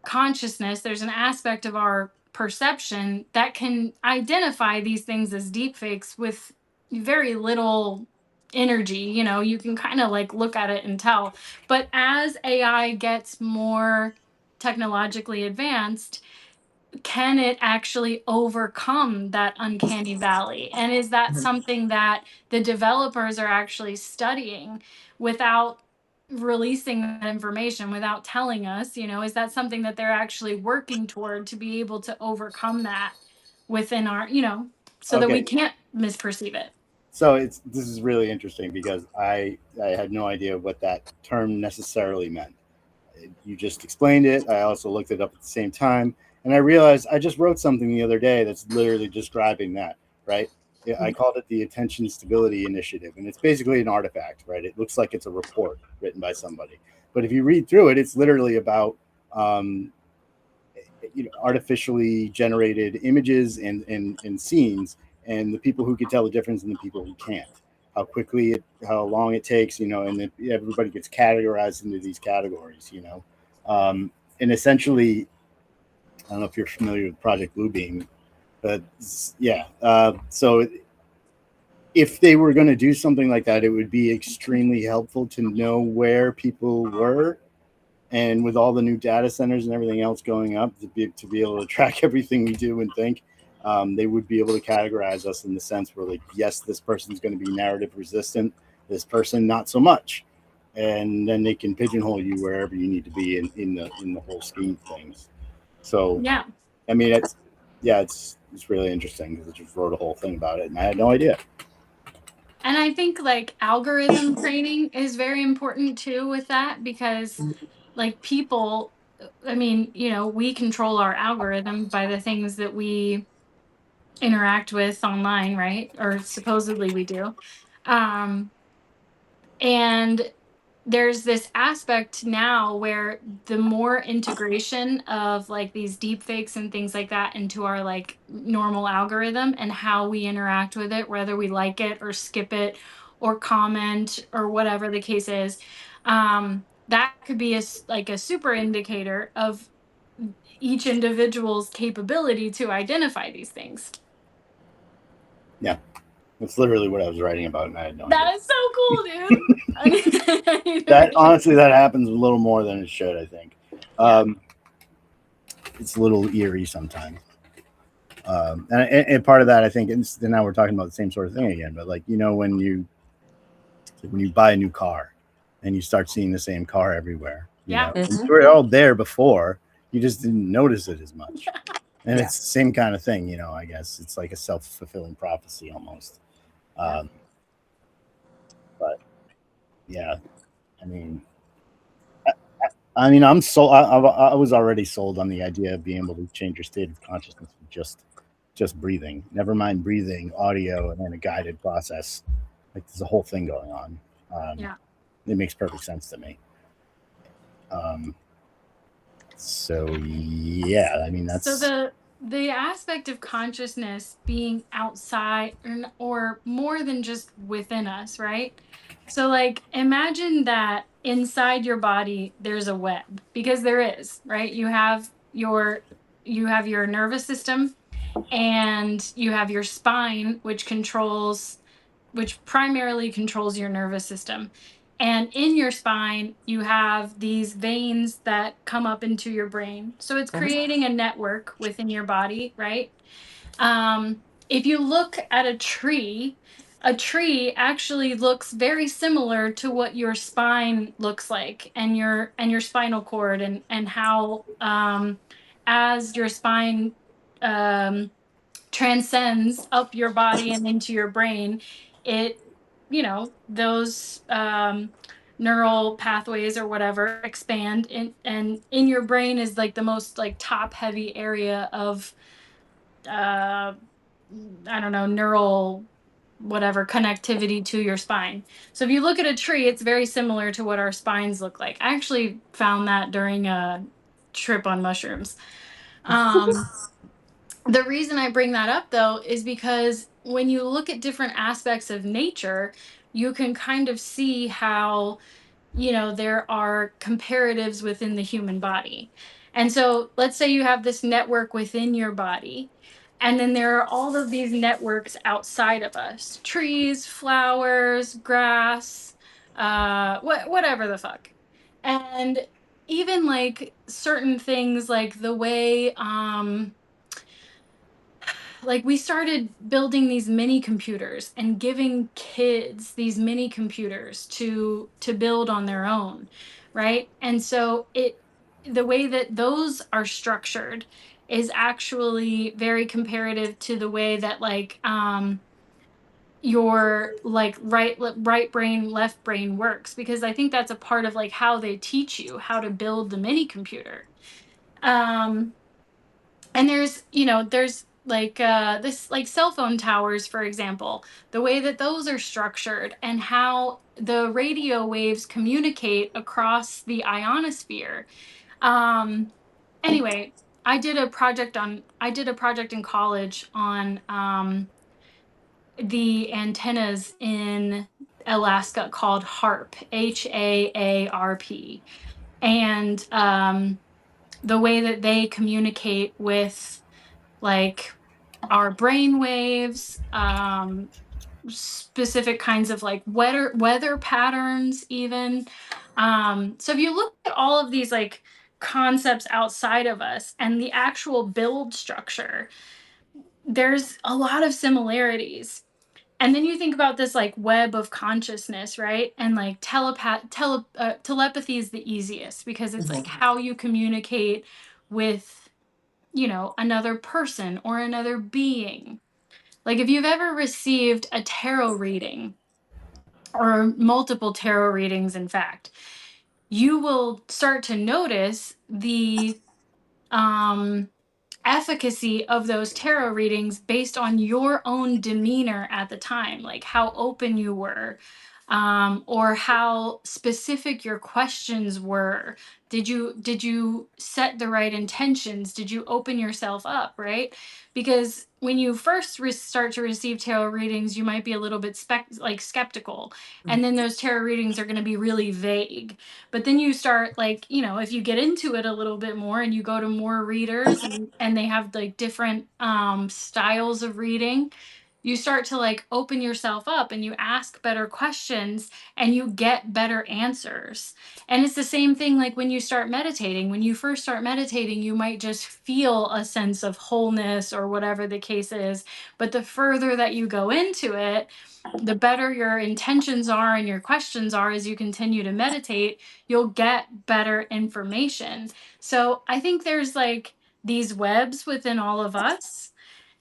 consciousness, there's an aspect of our perception that can identify these things as deep fakes with very little energy. You know, you can kind of like look at it and tell. But as AI gets more technologically advanced, can it actually overcome that uncanny valley? And is that something that the developers are actually studying without releasing that information, without telling us? You know, is that something that they're actually working toward to be able to overcome that within our, you know, so that we can't misperceive it? So this is really interesting because I had no idea what that term necessarily meant. You just explained it. I also looked it up at the same time, and I realized I just wrote something the other day that's literally describing that. Right? I called it the Attention Stability Initiative, and it's basically an artifact. Right? It looks like it's a report written by somebody, but if you read through it, it's literally about artificially generated images and scenes, and the people who can tell the difference and the people who can't. How quickly, how long it takes, and then everybody gets categorized into these categories, and essentially, I don't know if you're familiar with Project Bluebeam, but yeah. So if they were going to do something like that, it would be extremely helpful to know where people were. And with all the new data centers and everything else going up, to be able to track everything we do and think, they would be able to categorize us in the sense where, like, yes, this person's going to be narrative resistant, this person not so much, and then they can pigeonhole you wherever you need to be in the whole scheme of things. So yeah, I mean, it's really interesting because I just wrote a whole thing about it and I had no idea. And I think like algorithm training is very important too with that, because like people, I mean, you know, we control our algorithm by the things that we interact with online, right? Or supposedly we do. And there's this aspect now where the more integration of like these deep fakes and things like that into our like normal algorithm and how we interact with it, whether we like it or skip it or comment or whatever the case is, that could be like a super indicator of each individual's capability to identify these things. Yeah, that's literally what I was writing about, and I had no idea. That is so cool, dude. That honestly, that happens a little more than it should, I think. It's a little eerie sometimes. And part of that, I think, and now we're talking about the same sort of thing again, but like, when you buy a new car and you start seeing the same car everywhere, you were all there before, you just didn't notice it as much. And it's the same kind of thing, I guess it's like a self-fulfilling prophecy almost. But yeah, I mean, I'm sold. I was already sold on the idea of being able to change your state of consciousness with just breathing. Never mind breathing, audio, and then a guided process. Like, there's a whole thing going on. It makes perfect sense to me. So yeah, I mean, that's so the aspect of consciousness being outside or more than just within us, right? So like, imagine that inside your body there's a web, because there is, right? You have your nervous system, and you have your spine, which primarily controls your nervous system. And in your spine, you have these veins that come up into your brain. So it's creating a network within your body, right? If you look at a tree actually looks very similar to what your spine looks like, and your spinal cord, and how as your spine transcends up your body and into your brain, it, those neural pathways or whatever expand, and in your brain is like the most like top heavy area of I don't know, neural whatever connectivity to your spine. So if you look at a tree, it's very similar to what our spines look like. I actually found that during a trip on mushrooms. The reason I bring that up though is because when you look at different aspects of nature, you can kind of see how, there are comparatives within the human body. And so let's say you have this network within your body, and then there are all of these networks outside of us: trees, flowers, grass, whatever the fuck. And even like certain things like the way, like we started building these mini computers and giving kids these mini computers to build on their own, right? And so the way that those are structured is actually very comparative to the way that like your like right brain left brain works, because I think that's a part of like how they teach you how to build the mini computer. And there's like this like cell phone towers, for example, the way that those are structured and how the radio waves communicate across the ionosphere. Anyway, I did a project in college on the antennas in Alaska called HAARP, HAARP, and the way that they communicate with like our brain waves, specific kinds of like weather patterns even. So if you look at all of these like concepts outside of us and the actual build structure, there's a lot of similarities. And then you think about this like web of consciousness, right? And like telepathy is the easiest because it's like how you communicate with, another person or another being. Like if you've ever received a tarot reading, or multiple tarot readings, in fact, you will start to notice the efficacy of those tarot readings based on your own demeanor at the time, like how open you were, or how specific your questions were. Did you set the right intentions? Did you open yourself up, right? Because when you first start to receive tarot readings, you might be a little bit skeptical, and then those tarot readings are going to be really vague. But then you start like, if you get into it a little bit more and you go to more readers, and they have like different styles of reading, you start to like open yourself up and you ask better questions and you get better answers. And it's the same thing like when you start meditating. When you first start meditating, you might just feel a sense of wholeness or whatever the case is. But the further that you go into it, the better your intentions are and your questions are as you continue to meditate, you'll get better information. So I think there's like these webs within all of us.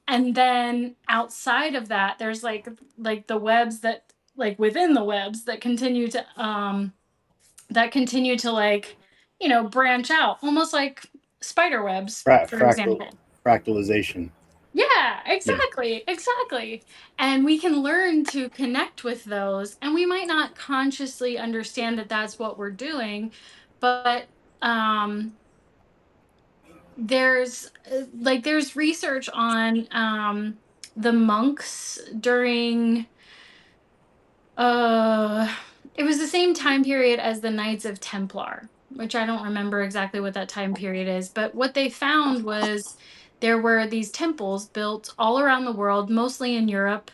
And then outside of that, there's like the webs that like within the webs that continue to like, branch out, almost like spider webs, for example. Fractalization. Yeah, exactly. And we can learn to connect with those, and we might not consciously understand that that's what we're doing, but there's research on the monks during it was the same time period as the Knights of Templar, which I don't remember exactly what that time period is, but what they found was there were these temples built all around the world, mostly in Europe,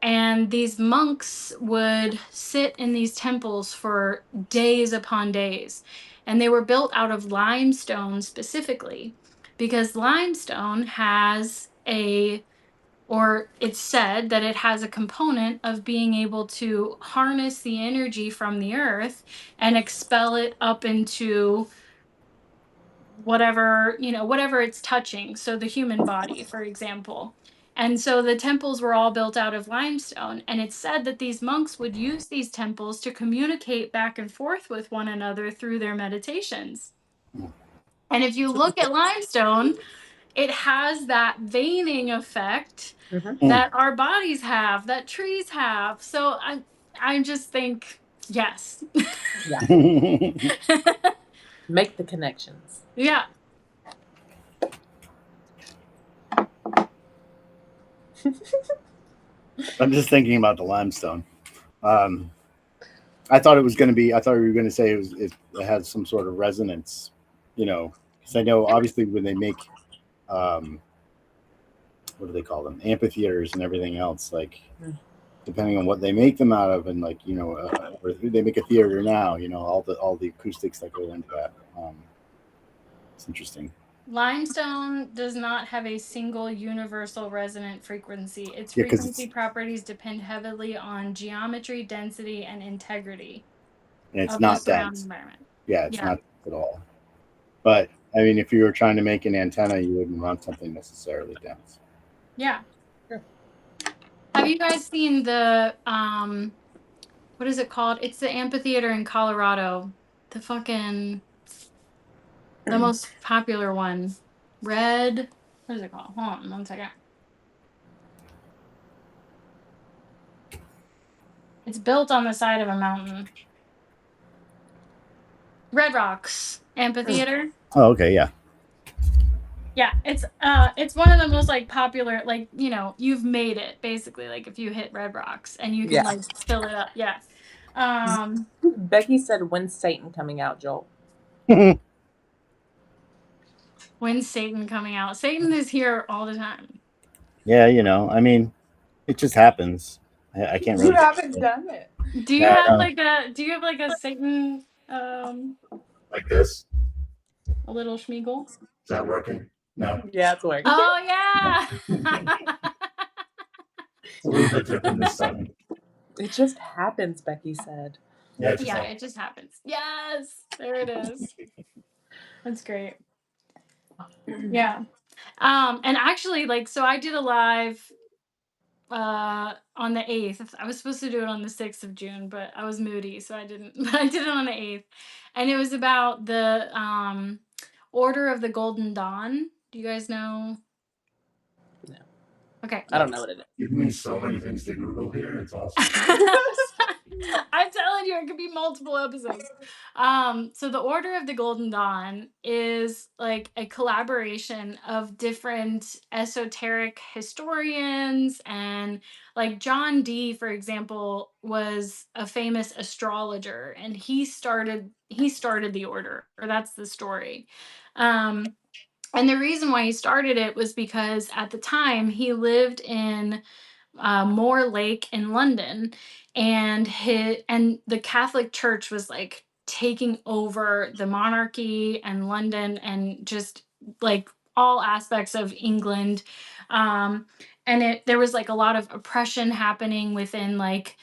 and these monks would sit in these temples for days upon days. And they were built out of limestone specifically, because limestone has or it's said that it has a component of being able to harness the energy from the earth and expel it up into whatever it's touching. So the human body, for example. And so the temples were all built out of limestone. And it's said that these monks would use these temples to communicate back and forth with one another through their meditations. And if you look at limestone, it has that veining effect that our bodies have, that trees have. So I just think, yes. Make the connections. Yeah. I'm just thinking about the limestone. I thought we were going to say it has some sort of resonance, because I know obviously when they make, what do they call them? Amphitheaters and everything else, like depending on what they make them out of, and like, or they make a theater now, all the acoustics that go into that. It's interesting. Limestone does not have a single universal resonant frequency. Its frequency properties depend heavily on geometry, density, and integrity. And it's not dense. Environment. Yeah, it's not at all. But I mean, if you were trying to make an antenna, you wouldn't want something necessarily dense. Yeah. Sure. Have you guys seen the what is it called? It's the amphitheater in Colorado. The most popular one. What is it called? Hold on 1 second. It's built on the side of a mountain. Red Rocks Amphitheater. Oh, okay, yeah. Yeah, it's one of the most like popular, like, you've made it basically, like if you hit Red Rocks and you can like fill it up. Yeah. Becky said, "When's Satan coming out, Joel?" When's Satan coming out? Satan is here all the time. Yeah, I mean, it just happens. I can't really. You haven't done it. Do you have like a Satan like this? A little schmeagle? Is that working? No. Yeah, it's working. Oh yeah. It's a little bit different this time. It just happens, Becky said. Yeah, it just happens. Yes, there it is. That's great. Yeah. And actually, like, so I did a live on the 8th. I was supposed to do it on the 6th of June, but I was moody, so I didn't. But I did it on the 8th. And it was about the Order of the Golden Dawn. Do you guys know? No. Okay. I don't know what it is. You've made so many things to Google here. It's awesome. I'm telling you, it could be multiple episodes. So the Order of the Golden Dawn is like a collaboration of different esoteric historians, and like John Dee, for example, was a famous astrologer, and he started the order, or that's the story. And the reason why he started it was because at the time he lived in Moor Lake in London, and the Catholic Church was like taking over the monarchy and London and just like all aspects of England. And there was like a lot of oppression happening within like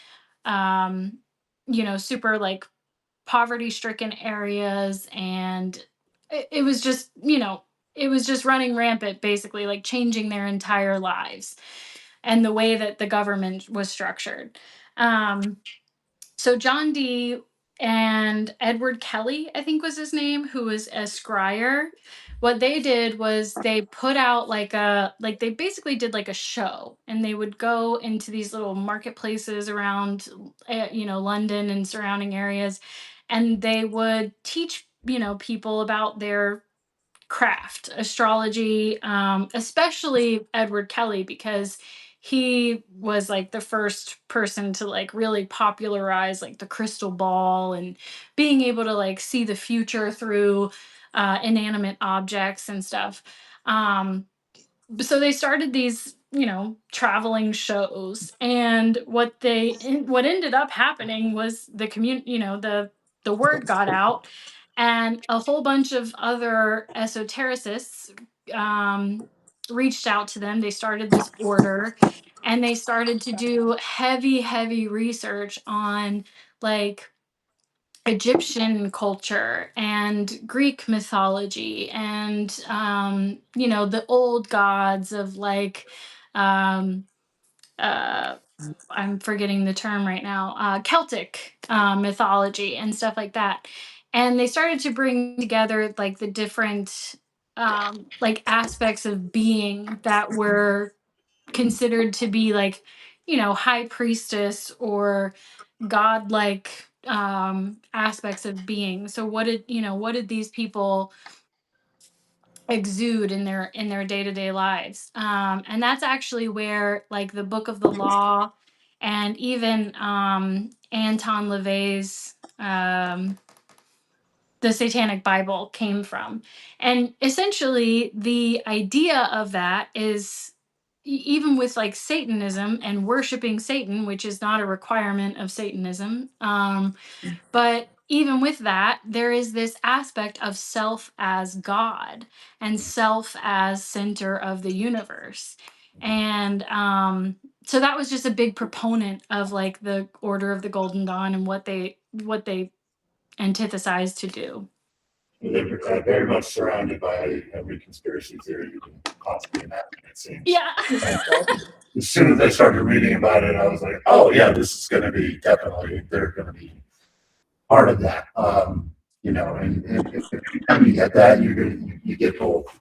super like poverty stricken areas, and it was just it was just running rampant, basically like changing their entire lives and the way that the government was structured. So John Dee and Edward Kelly, I think was his name, who was a scryer, what they did was they put out they basically did like a show, and they would go into these little marketplaces around London and surrounding areas, and they would teach people about their craft, astrology, especially Edward Kelly, because he was like the first person to like really popularize like the crystal ball and being able to like see the future through inanimate objects and stuff. So they started these traveling shows, and what ended up happening was the community, the word got out, and a whole bunch of other esotericists reached out to them. They started this order, and they started to do heavy research on like Egyptian culture and Greek mythology, and the old gods of like um, I'm forgetting the term right now, Celtic mythology and stuff like that. And they started to bring together like the different like aspects of being that were considered to be like, high priestess or godlike aspects of being. So what did these people exude in their day-to-day lives, and that's actually where like the Book of the Law and even Anton LaVey's the Satanic Bible came from. And essentially the idea of that is even with like Satanism and worshiping Satan, which is not a requirement of Satanism, but even with that, there is this aspect of self as God and self as center of the universe. And so that was just a big proponent of like the Order of the Golden Dawn and what they antithesized to do. They're very much surrounded by every conspiracy theory you can possibly imagine, it seems. Yeah. As soon as I started reading about it, I was like, oh, yeah, this is going to be definitely, they're going to be part of that. And if you get that, you get both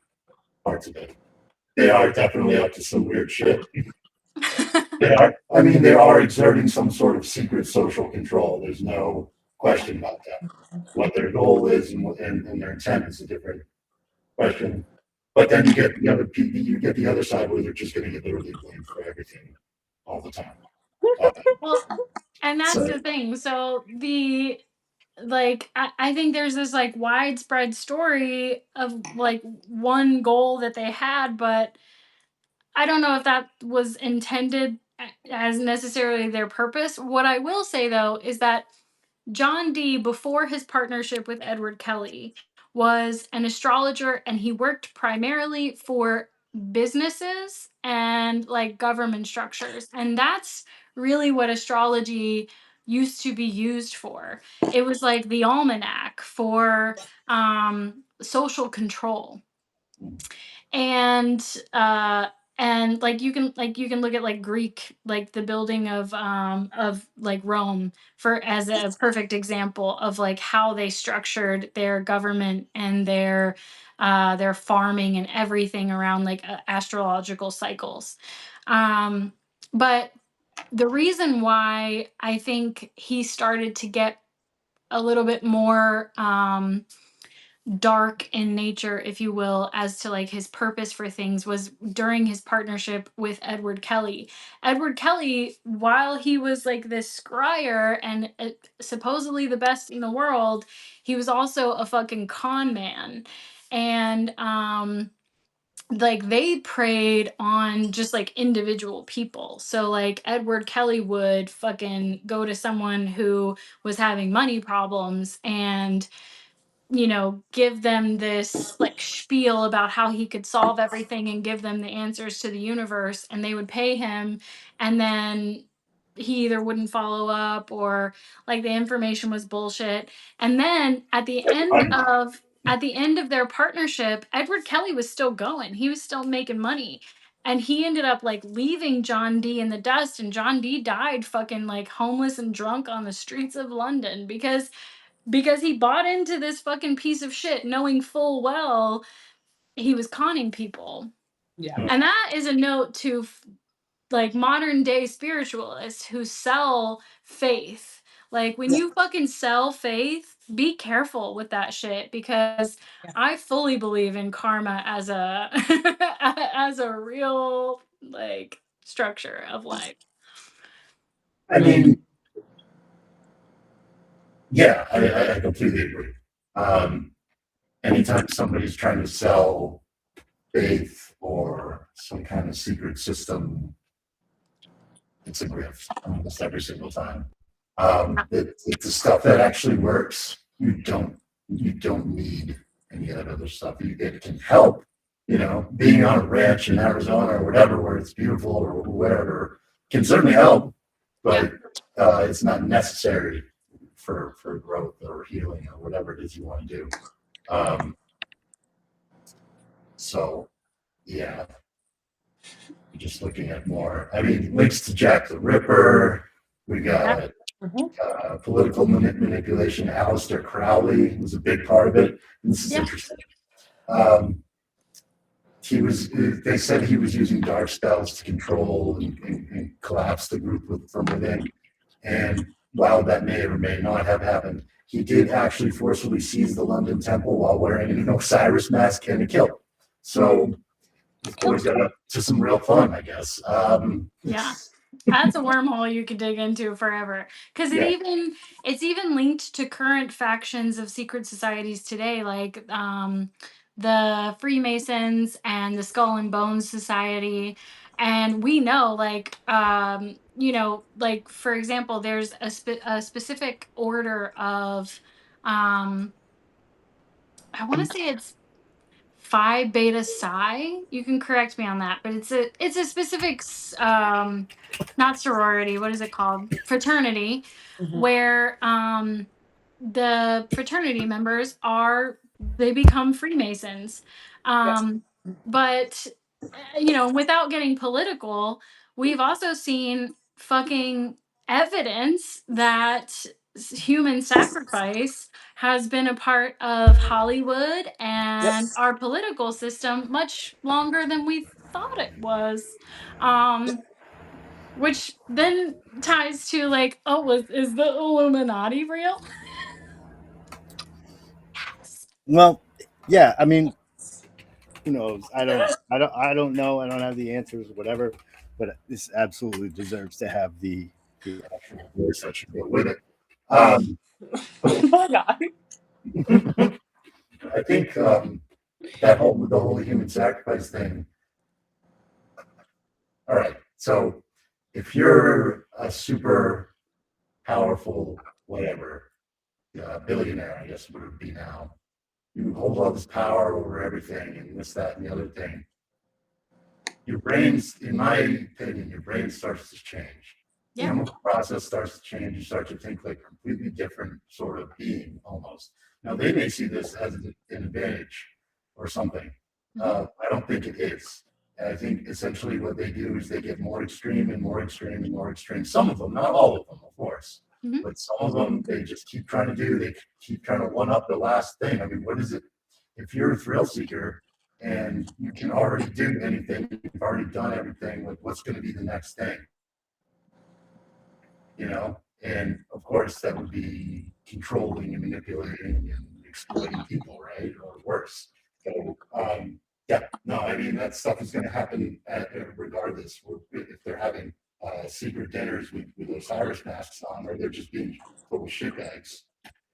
parts of it. They are definitely up to some weird shit. They are exerting some sort of secret social control. There's no question about that. What their goal is and their intent is a different question. But then you get the other side where they're just going to get literally blamed for everything all the time. Well, and that's the thing. So I think there's this like widespread story of like one goal that they had, but I don't know if that was intended as necessarily their purpose. What I will say though is that John Dee, before his partnership with Edward Kelly, was an astrologer and he worked primarily for businesses and like government structures. And that's really what astrology used to be used for. It was like the almanac for social control. And you can look at like Greek, like the building of like Rome for as a perfect example of like how they structured their government and their farming and everything around like astrological cycles. But the reason why I think he started to get a little bit more dark in nature, if you will, as to like his purpose for things was during his partnership with Edward Kelly. Edward Kelly, while he was like this scryer and supposedly the best in the world, he was also a fucking con man. And like they preyed on just like individual people. So like Edward Kelly would fucking go to someone who was having money problems and give them this like spiel about how he could solve everything and give them the answers to the universe, and they would pay him, and then he either wouldn't follow up or like the information was bullshit. And then at the end of their partnership, Edward Kelly was still going. He was still making money. And he ended up like leaving John Dee in the dust, and John Dee died fucking like homeless and drunk on the streets of London because he bought into this fucking piece of shit knowing full well he was conning people. Yeah. And that is a note to like modern day spiritualists who sell faith. Like when you fucking sell faith, be careful with that shit, because I fully believe in karma as a as a real like structure of life. I mean, yeah, I completely agree. Anytime somebody's trying to sell faith or some kind of secret system, it's a grift almost every single time. It's the stuff that actually works. You don't need any of that other stuff. It can help, being on a ranch in Arizona or whatever, where it's beautiful or whatever, can certainly help, but it's not necessary for growth or healing or whatever it is you want to do. So, yeah. just looking at more. I mean, links to Jack the Ripper. We got political manipulation. Aleister Crowley was a big part of it. And this is interesting. They said he was using dark spells to control and collapse the group from within. And while that may or may not have happened, he did actually forcefully seize the London Temple while wearing an Osiris mask and a kilt. So the boys got up to some real fun, I guess. Yeah. That's a wormhole you could dig into forever, because it's even linked to current factions of secret societies today, like the Freemasons and the Skull and Bones Society. And we know, like like, for example, there's a specific order of I want to say it's Phi Beta Psi. You can correct me on that, but it's a specific not sorority, what is it called, fraternity, where the fraternity members they become Freemasons. But without getting political, we've also seen fucking evidence that human sacrifice has been a part of Hollywood and our political system much longer than we thought it was. Which then ties to, like, is the Illuminati real? Yes. Well, yeah, I mean, who knows? I don't know. I don't have the answers, whatever. But this absolutely deserves to have the actual voice that should go with it. Oh my God. I think the whole human sacrifice thing. All right, so if you're a super powerful whatever billionaire, I guess would be now, you hold all this power over everything and this, that, and the other thing. Your brains, in my opinion, your brain starts to change. The chemical process starts to change. You start to think like a completely different sort of being almost. Now, they may see this as an advantage or something. I don't think it is. I think essentially what they do is they get more extreme and more extreme and more extreme. Some of them, not all of them, of course, but some of them they just keep trying to do. They keep trying to one up the last thing. I mean, what is it? If you're a thrill seeker and you can already do anything, you've already done everything, like what's going to be the next thing? And of course that would be controlling and manipulating and exploiting people, right? Or worse. So I mean, that stuff is going to happen regardless. If they're having secret dinners with those Irish masks on, or they're just being full of shitbags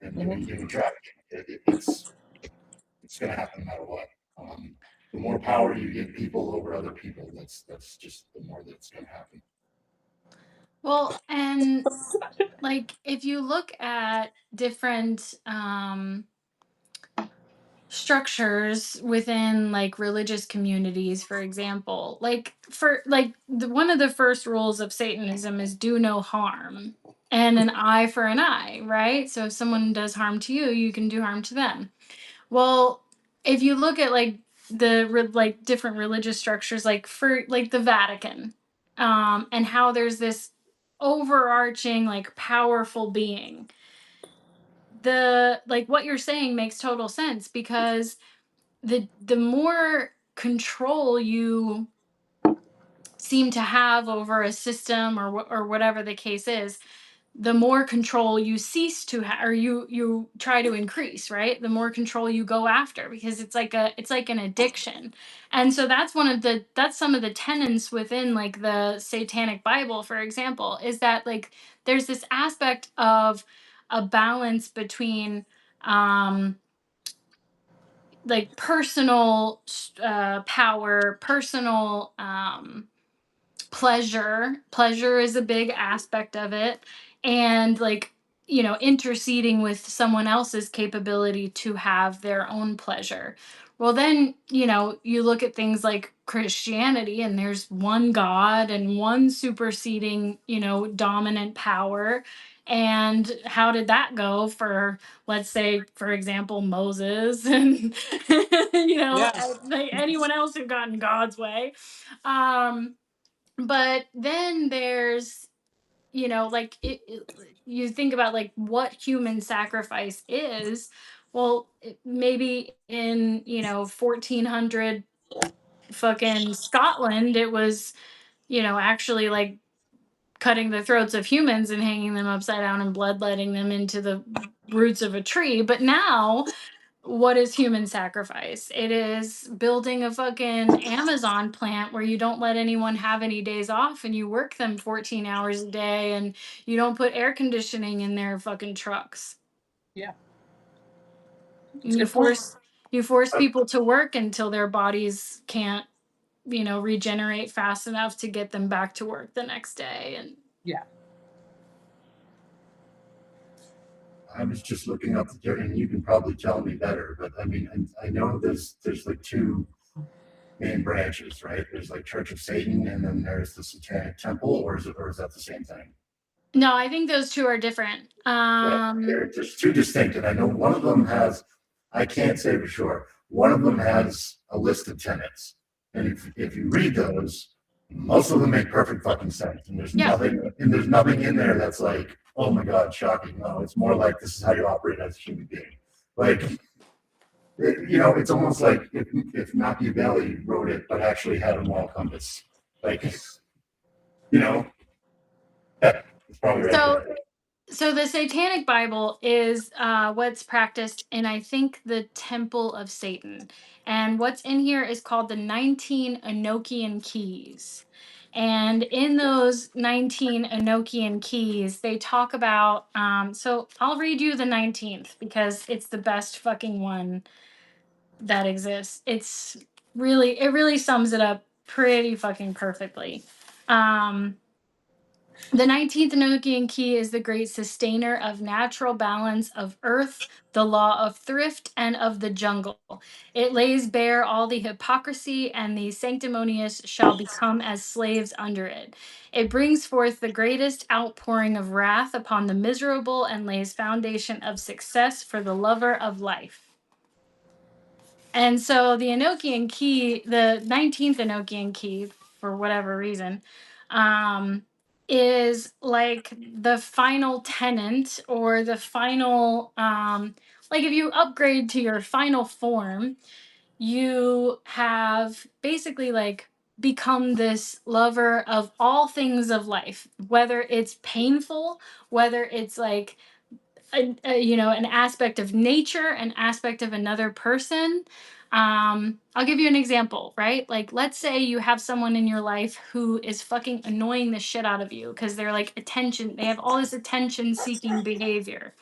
and doing trafficking, it's going to happen no matter what. The more power you give people over other people, that's just the more that's going to happen. Well, and like, if you look at different structures within, like, religious communities, for example, one of the first rules of Satanism is do no harm, and an eye for an eye, right? So if someone does harm to you, you can do harm to them. Well, if you look at, like, different religious structures, like for like the Vatican, and how there's this overarching, like, powerful being, what you're saying makes total sense, because the more control you seem to have over a system, or whatever the case is, the more control you cease to have, or you try to increase, right? The more control you go after, because it's like an addiction. And so that's some of the tenets within, like, the Satanic Bible, for example, is that, like, there's this aspect of a balance between like personal power, personal pleasure is a big aspect of it, and, like, interceding with someone else's capability to have their own pleasure. Well, then, you look at things like Christianity, and there's one God and one superseding, dominant power. And how did that go for, let's say, for example, Moses, and like anyone else who got in God's way? But then there's, like you think about like what human sacrifice is. Well, maybe in 1400 fucking Scotland, it was actually like cutting the throats of humans and hanging them upside down and bloodletting them into the roots of a tree. But now, what is human sacrifice? It is building a fucking Amazon plant where you don't let anyone have any days off and you work them 14 hours a day and you don't put air conditioning in their fucking trucks. Yeah. And you force people to work until their bodies can't, regenerate fast enough to get them back to work the next day. And yeah. I was just looking up the difference, and you can probably tell me better, but I mean, I know there's like two main branches, right? There's like Church of Satan, and then there's the Satanic Temple, or is that the same thing? No, I think those two are different. They're just two distinct, and I know one of them has, I can't say for sure, one of them has a list of tenets, and if you read those, most of them make perfect fucking sense, and there's nothing in there that's like, oh my god, shocking. No, it's more like this is how you operate as a human being. Like, it's almost like if Machiavelli wrote it, but actually had a moral compass. Like, it's probably right. So the Satanic Bible is what's practiced in, I think, the Temple of Satan. And what's in here is called the 19 Enochian Keys. And in those 19 Enochian Keys, they talk about, so I'll read you the 19th because it's the best fucking one that exists. It really sums it up pretty fucking perfectly. The 19th Enochian key is the great sustainer of natural balance of earth, the law of thrift, and of the jungle. It lays bare all the hypocrisy, and the sanctimonious shall become as slaves under it. It brings forth the greatest outpouring of wrath upon the miserable, and lays foundation of success for the lover of life. And so the Enochian key, the 19th Enochian key, for whatever reason, is like the final tenant or the final, like if you upgrade to your final form, you have basically like become this lover of all things of life, whether it's painful, whether it's like an aspect of nature, an aspect of another person. I'll give you an example, right? Like, let's say you have someone in your life who is fucking annoying the shit out of you because they're like attention, they have all this attention seeking behavior.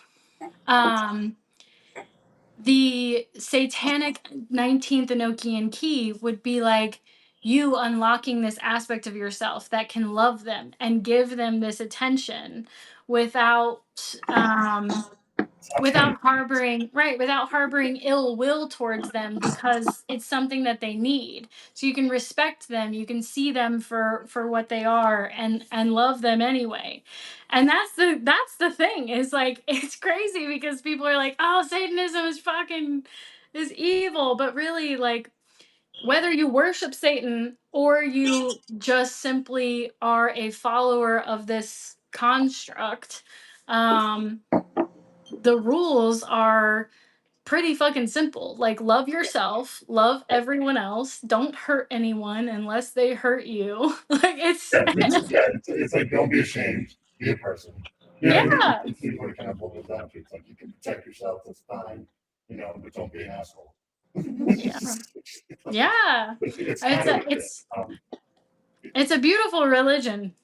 The Satanic 19th Enochian key would be like you unlocking this aspect of yourself that can love them and give them this attention without harboring ill will towards them, because it's something that they need. So you can respect them, you can see them for what they are, and love them anyway. And that's the thing, is like, it's crazy because people are like, oh, Satanism is evil, but really, like, whether you worship Satan or you just simply are a follower of this construct, the rules are pretty fucking simple. Like, love yourself, love everyone else, don't hurt anyone unless they hurt you. Like, it's like, don't be ashamed, be a person. Yeah. It's what it kind of boils down to. It's like, you can protect yourself, that's fine, but don't be an asshole. Yeah. It's a beautiful religion.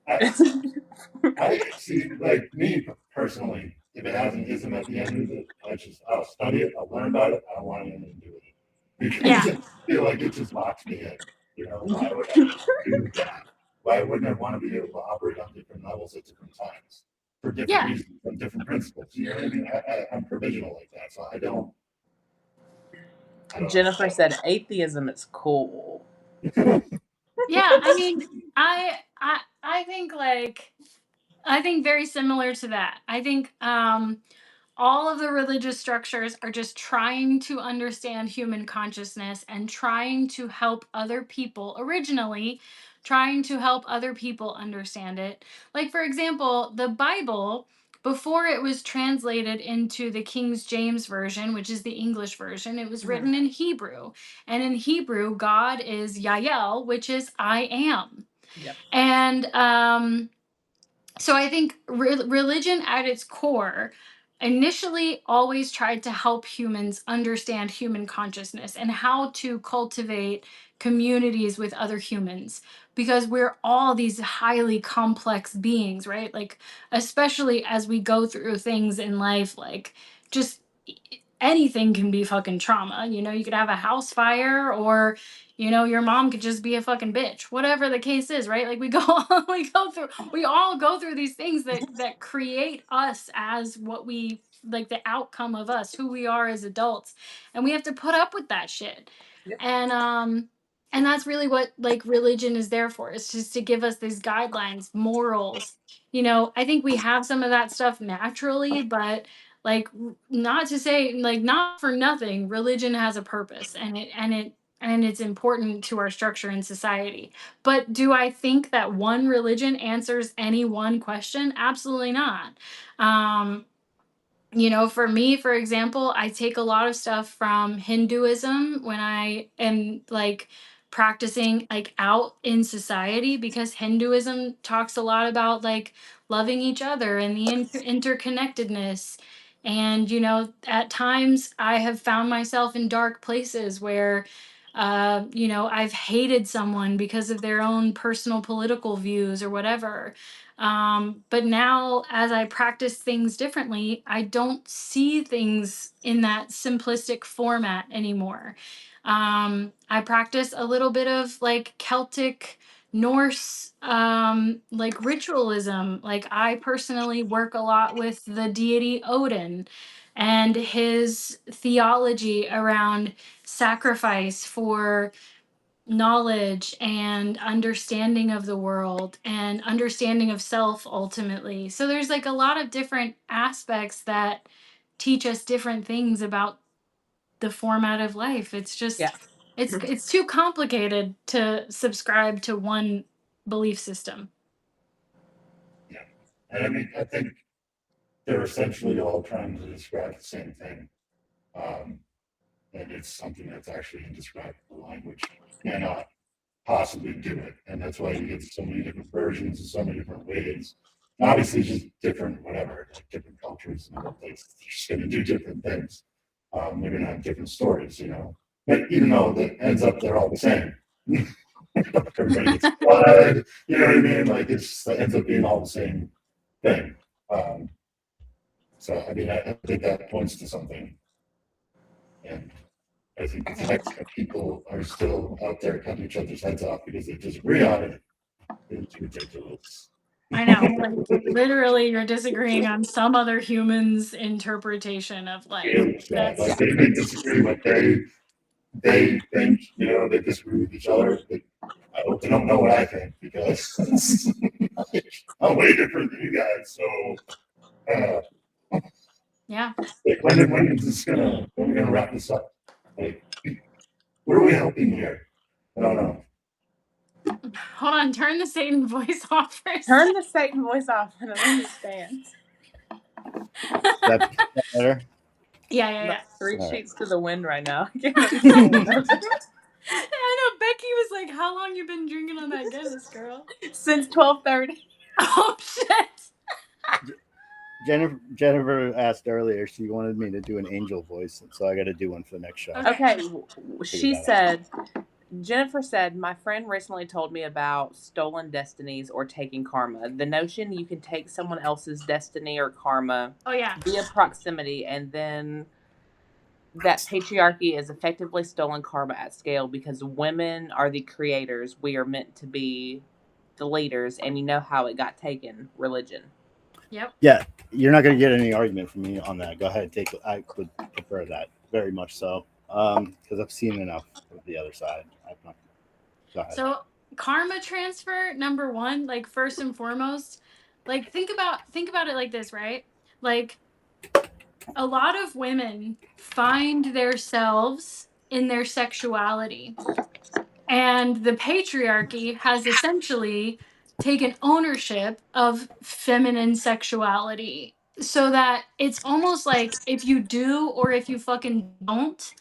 I see, like, me personally, if it has an ism at the end of it, I'll study it, I'll learn about it, I don't want anything to do with it. Because I feel like it just locks me in. Why would I do that? Why wouldn't I want to be able to operate on different levels at different times? For different reasons and different principles. You know what I mean? I'm provisional like that, so I don't Jennifer said atheism is cool. Yeah, I mean, I think very similar to that. I think all of the religious structures are just trying to understand human consciousness and trying to help other people, originally trying to help other people understand it. Like, for example, the Bible, before it was translated into the King James Version, which is the English version, it was written in Hebrew. And in Hebrew, God is Yael, which is I am. Yep. And so I think religion at its core initially always tried to help humans understand human consciousness and how to cultivate communities with other humans, because we're all these highly complex beings, right? Like, especially as we go through things in life, like, just anything can be fucking trauma. You know, you could have a house fire, or your mom could just be a fucking bitch, whatever the case is, right? Like, we all go through these things that create us as what we, like, the outcome of us, who we are as adults, and we have to put up with that shit. Yep. And that's really what, like, religion is there for. It's just to give us these guidelines, morals. I think we have some of that stuff naturally, but, like, not to say, like, not for nothing, religion has a purpose, and it's important to our structure in society. But do I think that one religion answers any one question? Absolutely not. For me, for example, I take a lot of stuff from Hinduism when I am, like, practicing, like, out in society, because Hinduism talks a lot about, like, loving each other and the interconnectedness. And, at times I have found myself in dark places where, I've hated someone because of their own personal political views or whatever. But now, as I practice things differently, I don't see things in that simplistic format anymore. I practice a little bit of, like, Celtic, Norse, like, ritualism. Like, I personally work a lot with the deity Odin and his theology around sacrifice for knowledge and understanding of the world and understanding of self, ultimately. So there's, like, a lot of different aspects that teach us different things about the format of life. It's just, Yeah. it's too complicated to subscribe to one belief system. And I mean, I think they're essentially all trying to describe the same thing. And it's something that's actually indescribable language. You cannot possibly do it. And that's why you get so many different versions and so many different ways. And obviously, just different, whatever, like different cultures and other places, they're just going to do different things. They're going to have different stories, But even though that ends up, they're all the same. Everybody gets blood, you know what I mean? Like, it ends up being all the same thing. So, I mean, I think that points to something. And I think the fact that people are still out there cutting each other's heads off because they disagree on it is ridiculous. I know, like, literally, you're disagreeing on some other human's interpretation of life. Yeah, like, they may disagree, but they think, they disagree with each other. I hope they don't know what I think, because I'm way different than you guys. So, Yeah. like, when are we gonna wrap this up? Like, what are we helping here? I don't know. Hold on, turn the Satan voice off first. Turn the Satan voice off and understand. That's better. Yeah. 3 All right. sheets to the wind right now. I know, Becky was like, how long you been drinking on that Guinness, girl? Since 12:30. Oh, shit. Jennifer asked earlier, she wanted me to do an angel voice, so I got to do one for the next show. Okay, Jennifer said, my friend recently told me about stolen destinies or taking karma. The notion you can take someone else's destiny or karma via proximity, and then that patriarchy is effectively stolen karma at scale because women are the creators. We are meant to be the leaders, and you know how it got taken, religion. Yep. Yeah, you're not going to get any argument from me on that. Go ahead, take it. I would prefer that, very much so, because I've seen enough of the other side. Go ahead. So, karma transfer, number one, like, first and foremost, like, think about it like this, right? Like, a lot of women find themselves in their sexuality. And the patriarchy has essentially taken ownership of feminine sexuality. So that it's almost like if you do or if you fucking don't,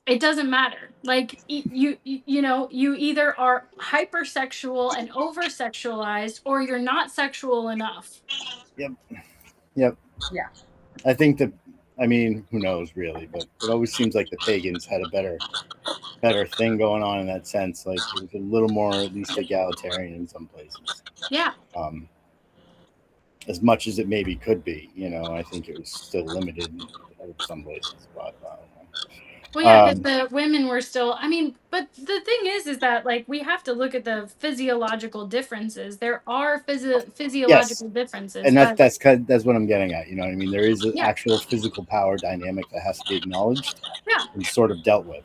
it doesn't matter. Like you either are hypersexual and over sexualized or you're not sexual enough. Yep. Yeah. I think that, I mean, who knows really, but it always seems like the pagans had a better thing going on in that sense. Like it was a little more at least egalitarian in some places. Yeah. As much as it maybe could be, I think it was still limited in some places. But well, yeah, because the women were still. I mean, but the thing is that like we have to look at the physiological differences. There are physiological differences, and that's what I'm getting at. You know what I mean? There is an actual physical power dynamic that has to be acknowledged and sort of dealt with.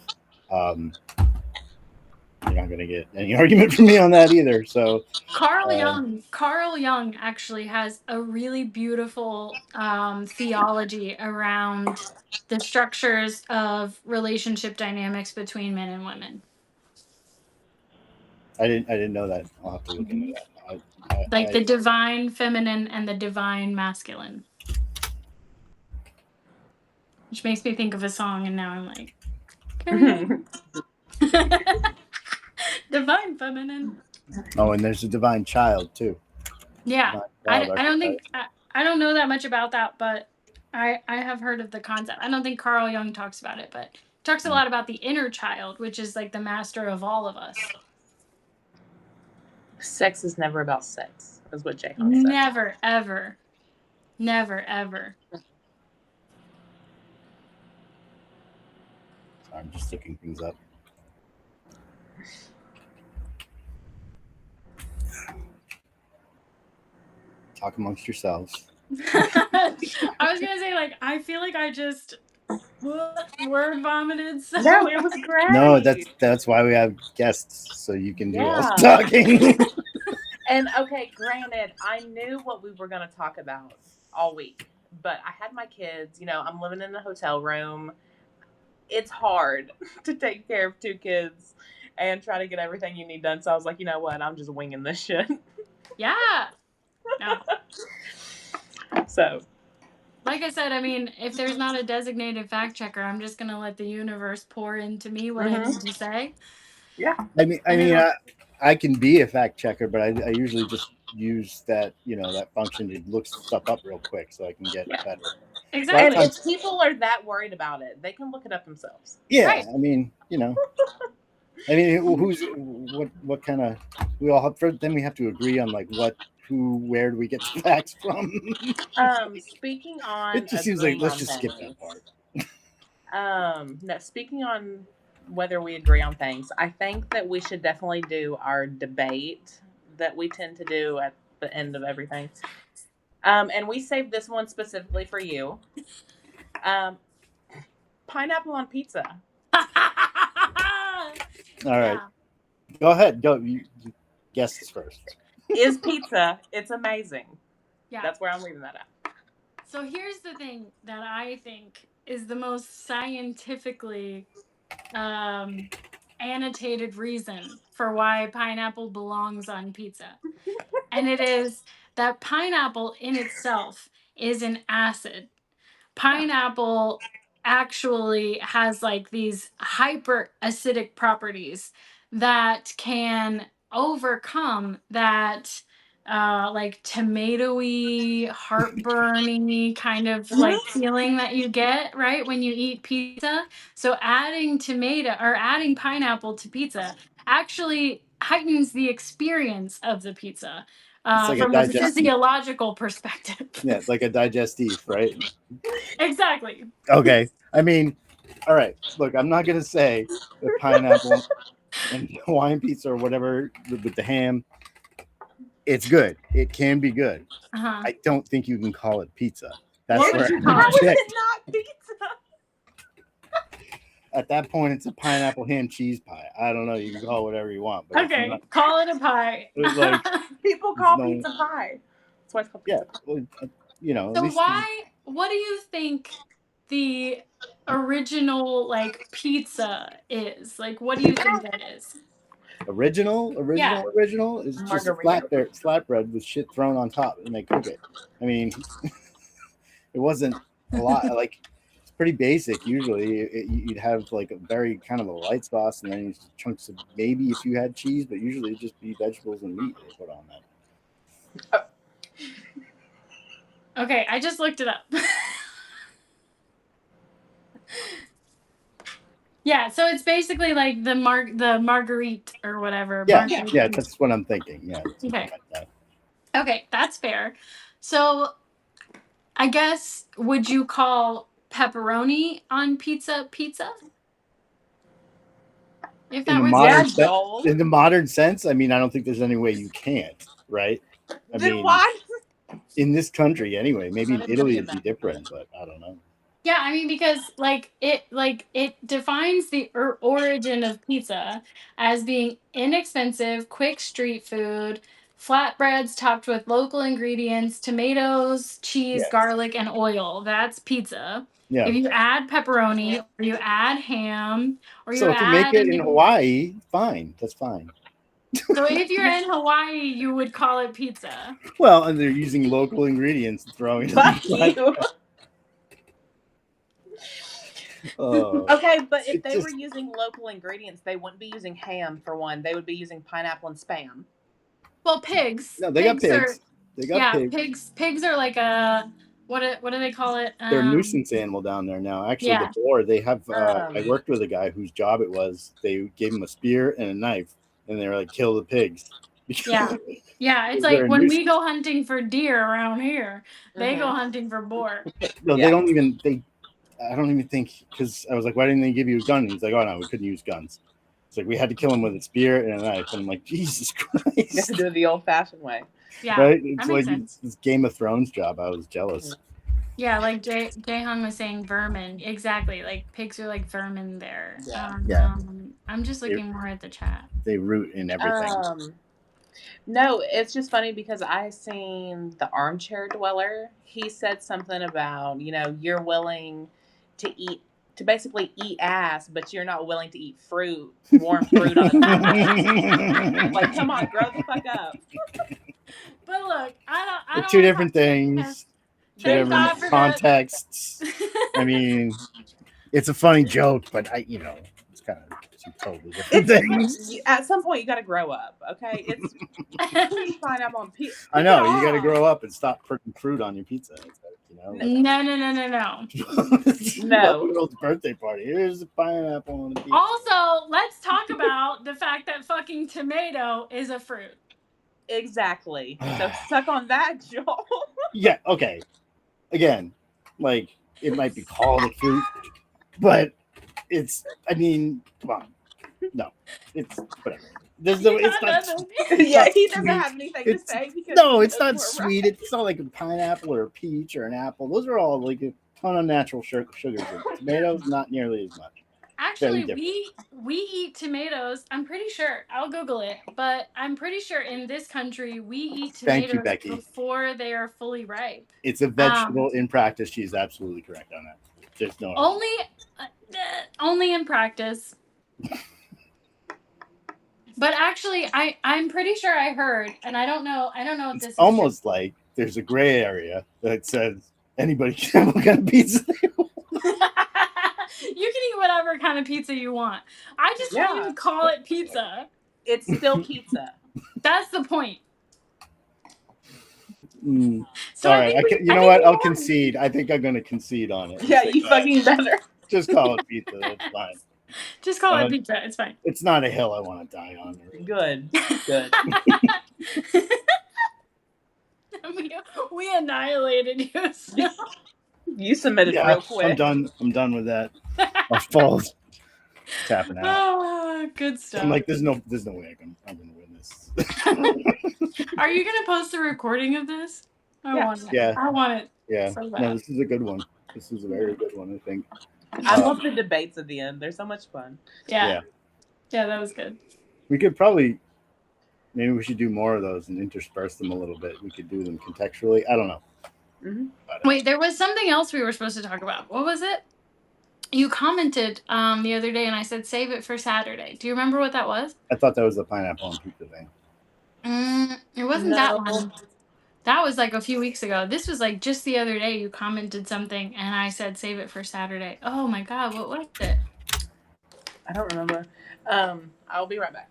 You're not going to get any argument from me on that either. So Carl Jung actually has a really beautiful theology around the structures of relationship dynamics between men and women. I didn't know that. I'll have to look into that. The divine feminine and the divine masculine, which makes me think of a song, and now I'm like, okay. Divine feminine. Oh, and there's a divine child too. Yeah, I don't know that much about that, but I have heard of the concept. I don't think Carl Jung talks about it, but he talks a lot about the inner child, which is like the master of all of us. Sex is never about sex, is what Jay said. Never, ever. Never, ever. I'm just looking things up. Talk amongst yourselves. I was gonna say, like, I feel like I just word vomited. So. No, it was great. No, that's why we have guests, so you can do all the talking. And okay, granted, I knew what we were going to talk about all week, but I had my kids. I'm living in a hotel room. It's hard to take care of 2 kids and try to get everything you need done. So I was like, you know what? I'm just winging this shit. Yeah. No. So, like I said, I mean, if there's not a designated fact checker, I'm just gonna let the universe pour into me what I need to say. Yeah. I mean, I can be a fact checker, but I usually just use that that function to look stuff up real quick so I can get better. Exactly. And if people are that worried about it, they can look it up themselves. Yeah, right. I mean, who's what kind of we all have. Then we have to agree on like where do we get the facts from? Speaking on, it just seems like let's just skip that part. No, speaking on whether we agree on things, I think that we should definitely do our debate that we tend to do at the end of everything. And we saved this one specifically for you. Pineapple on pizza. All right. Yeah. Go ahead. Go. You guess first. Is pizza. It's amazing. Yeah. That's where I'm leaving that at. So here's the thing that I think is the most scientifically annotated reason for why pineapple belongs on pizza. And it is that pineapple in itself is an acid. Pineapple actually has like these hyper acidic properties that can overcome that like tomatoey, heartburny kind of like feeling that you get right when you eat pizza. So adding pineapple to pizza actually heightens the experience of the pizza from a physiological perspective. Yeah, it's like a digestive, right? Exactly. Okay. I mean, all right. Look, I'm not gonna say the pineapple and Hawaiian pizza or whatever with the ham. It's good. It can be good. Uh-huh. I don't think you can call it pizza. That's where how is it not pizza? At that point, it's a pineapple ham cheese pie. I don't know. You can call it whatever you want. But okay, call it a pie. People call pizza pie. That's why it's called pizza pie. So why what do you think the original like pizza is? Like, what do you think that is? Original is just Margarita. flatbread with shit thrown on top, and they cook it. I mean, it wasn't a lot. Like, it's pretty basic. Usually, you'd have like a very kind of a light sauce, and then chunks of maybe if you had cheese, but usually it'd just be vegetables and meat they put on that. Okay, I just looked it up. Yeah, so it's basically like the marguerite or whatever. Yeah, that's what I'm thinking. Yeah. Okay. Like that. Okay, that's fair. So, I guess would you call pepperoni on pizza? If that was in the modern sense, I mean, I don't think there's any way you can't, right? I mean, why? In this country, anyway. Maybe in Italy it'd be different, but I don't know. Yeah, I mean, because it defines the origin of pizza as being inexpensive, quick street food, flatbreads topped with local ingredients, tomatoes, cheese, garlic, and oil. That's pizza. Yeah. If you add pepperoni, or you add ham, or you if you make it in Hawaii, fine. That's fine. So if you're in Hawaii, you would call it pizza. Well, and they're using local ingredients and throwing it. Okay, but if they were using local ingredients, they wouldn't be using ham for one. They would be using pineapple and Spam. Well, pigs. No, they got pigs. They got pigs. Pigs are like a what do they call it? They're a nuisance animal down there now. Actually, the boar. They have. I worked with a guy whose job it was. They gave him a spear and a knife, and they were like, "Kill the pigs." Yeah. It's like when we go hunting for deer around here, they go hunting for boar. No, they don't even. I don't even think, because I was like, why didn't they give you a gun? And he's like, oh no, we couldn't use guns. It's like we had to kill him with a spear and a knife. And I'm like, Jesus Christ. You have to do it the old-fashioned way. Yeah, right? It's like this Game of Thrones job. I was jealous. Yeah, like Jay Hung was saying, vermin. Exactly, like pigs are like vermin there. Yeah. I'm just looking more at the chat. They root in everything. No, it's just funny because I seen the Armchair Dweller. He said something about, you're willing to basically eat ass, but you're not willing to eat warm fruit on the Like, come on, grow the fuck up. But look, I don't. Two different things, two different contexts. I mean, it's a funny joke, but it's kind of totally different things. At some point, you got to grow up, okay? It's pineapple on pizza. I know, you got to grow up and stop putting fruit on your pizza. No. No. Birthday party. Here's a pineapple on the pizza. Also, let's talk about the fact that fucking tomato is a fruit. Exactly. So suck on that, Joel. Yeah. Okay. Again, like it might be called a fruit, but it's. I mean, come on. No, it's whatever. It's not. Yeah, he doesn't have anything to say. No, it's not sweet. Right. It's not like a pineapple or a peach or an apple. Those are all like a ton of natural sugars. Tomatoes, not nearly as much. Actually, we eat tomatoes. I'm pretty sure. I'll Google it, but I'm pretty sure in this country we eat tomatoes before they are fully ripe. It's a vegetable in practice. She's absolutely correct on that. There's no only in practice. But actually, I'm pretty sure I heard, and I don't know if this is almost like there's a gray area that says anybody can have what kind of pizza they want. You can eat whatever kind of pizza you want. I just want you to call it pizza. It's still pizza. That's the point. So all right, you know what? I'll concede. I think I'm going to concede on it. Yeah, you fucking better. Just call it pizza. That's fine. Just call it pizza. It's fine. It's not a hill I want to die on. Good. We annihilated you. So. You submitted real quick. I'm done with that. My fault. Tapping out. Oh, good stuff. I'm like, there's no way I'm gonna win this. Are you gonna post a recording of this? I want it. Yeah. I want it. Yeah. So no, this is a good one. This is a very good one, I think. I love the debates at the end. They're so much fun. Yeah, that was good. We could maybe we should do more of those and intersperse them a little bit. We could do them contextually. I don't know. Mm-hmm. Wait, there was something else we were supposed to talk about. What was it? You commented the other day, and I said save it for Saturday. Do you remember what that was? I thought that was the pineapple and pizza thing. It wasn't that one. That was like a few weeks ago. This was like just the other day. You commented something, and I said save it for Saturday. Oh my God, what was it? I don't remember. I'll be right back.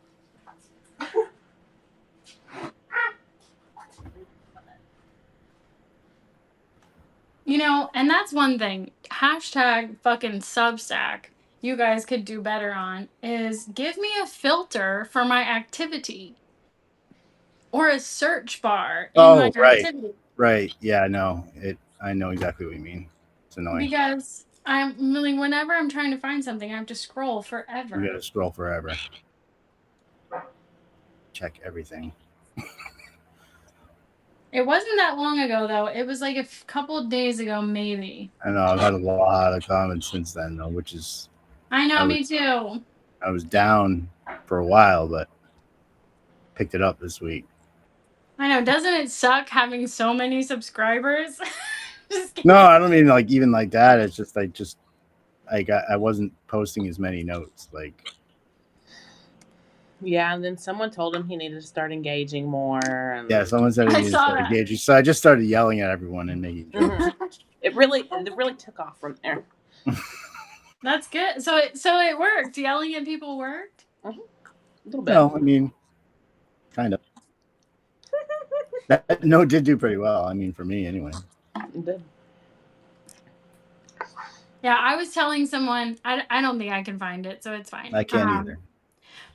You know, and that's one thing. Hashtag fucking Substack. You guys could do better on is give me a filter for my activity or a search bar in my activity. Right. Yeah, I know it. I know exactly what you mean. It's annoying because I'm really whenever I'm trying to find something, I have to scroll forever. You gotta scroll forever. Check everything. It wasn't that long ago, though. It was like a couple of days ago, maybe. I know. I've had a lot of comments since then, though, which is... I know, me too. I was down for a while, but picked it up this week. I know. Doesn't it suck having so many subscribers? No, I don't mean like even like that. It's just I wasn't posting as many notes. Like... Yeah, and then someone told him he needed to start engaging more. And... Yeah, someone said he needed to start engaging. So I just started yelling at everyone and making jokes. It really took off from there. That's good. So it worked. Yelling at people worked? A little bit. No, I mean, kind of. That note did do pretty well. I mean, for me anyway. It did. Yeah, I was telling someone, I don't think I can find it, so it's fine. I can't either.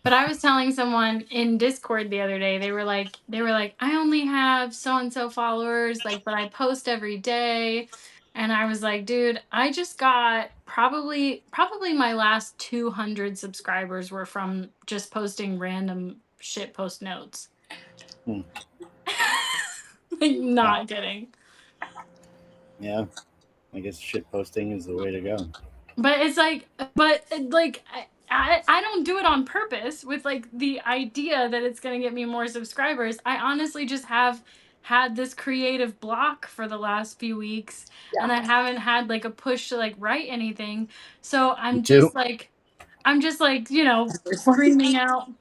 But I was telling someone in Discord the other day, they were like, I only have so-and-so followers, like, but I post every day. And I was like, dude, I just got probably my last 200 subscribers were from just posting random shit post notes. Like, not kidding. Yeah, I guess shit posting is the way to go. But it's like, I don't do it on purpose with like the idea that it's going to get me more subscribers. I honestly just have had this creative block for the last few weeks and I haven't had like a push to like write anything. So I'm just like, you know, screaming out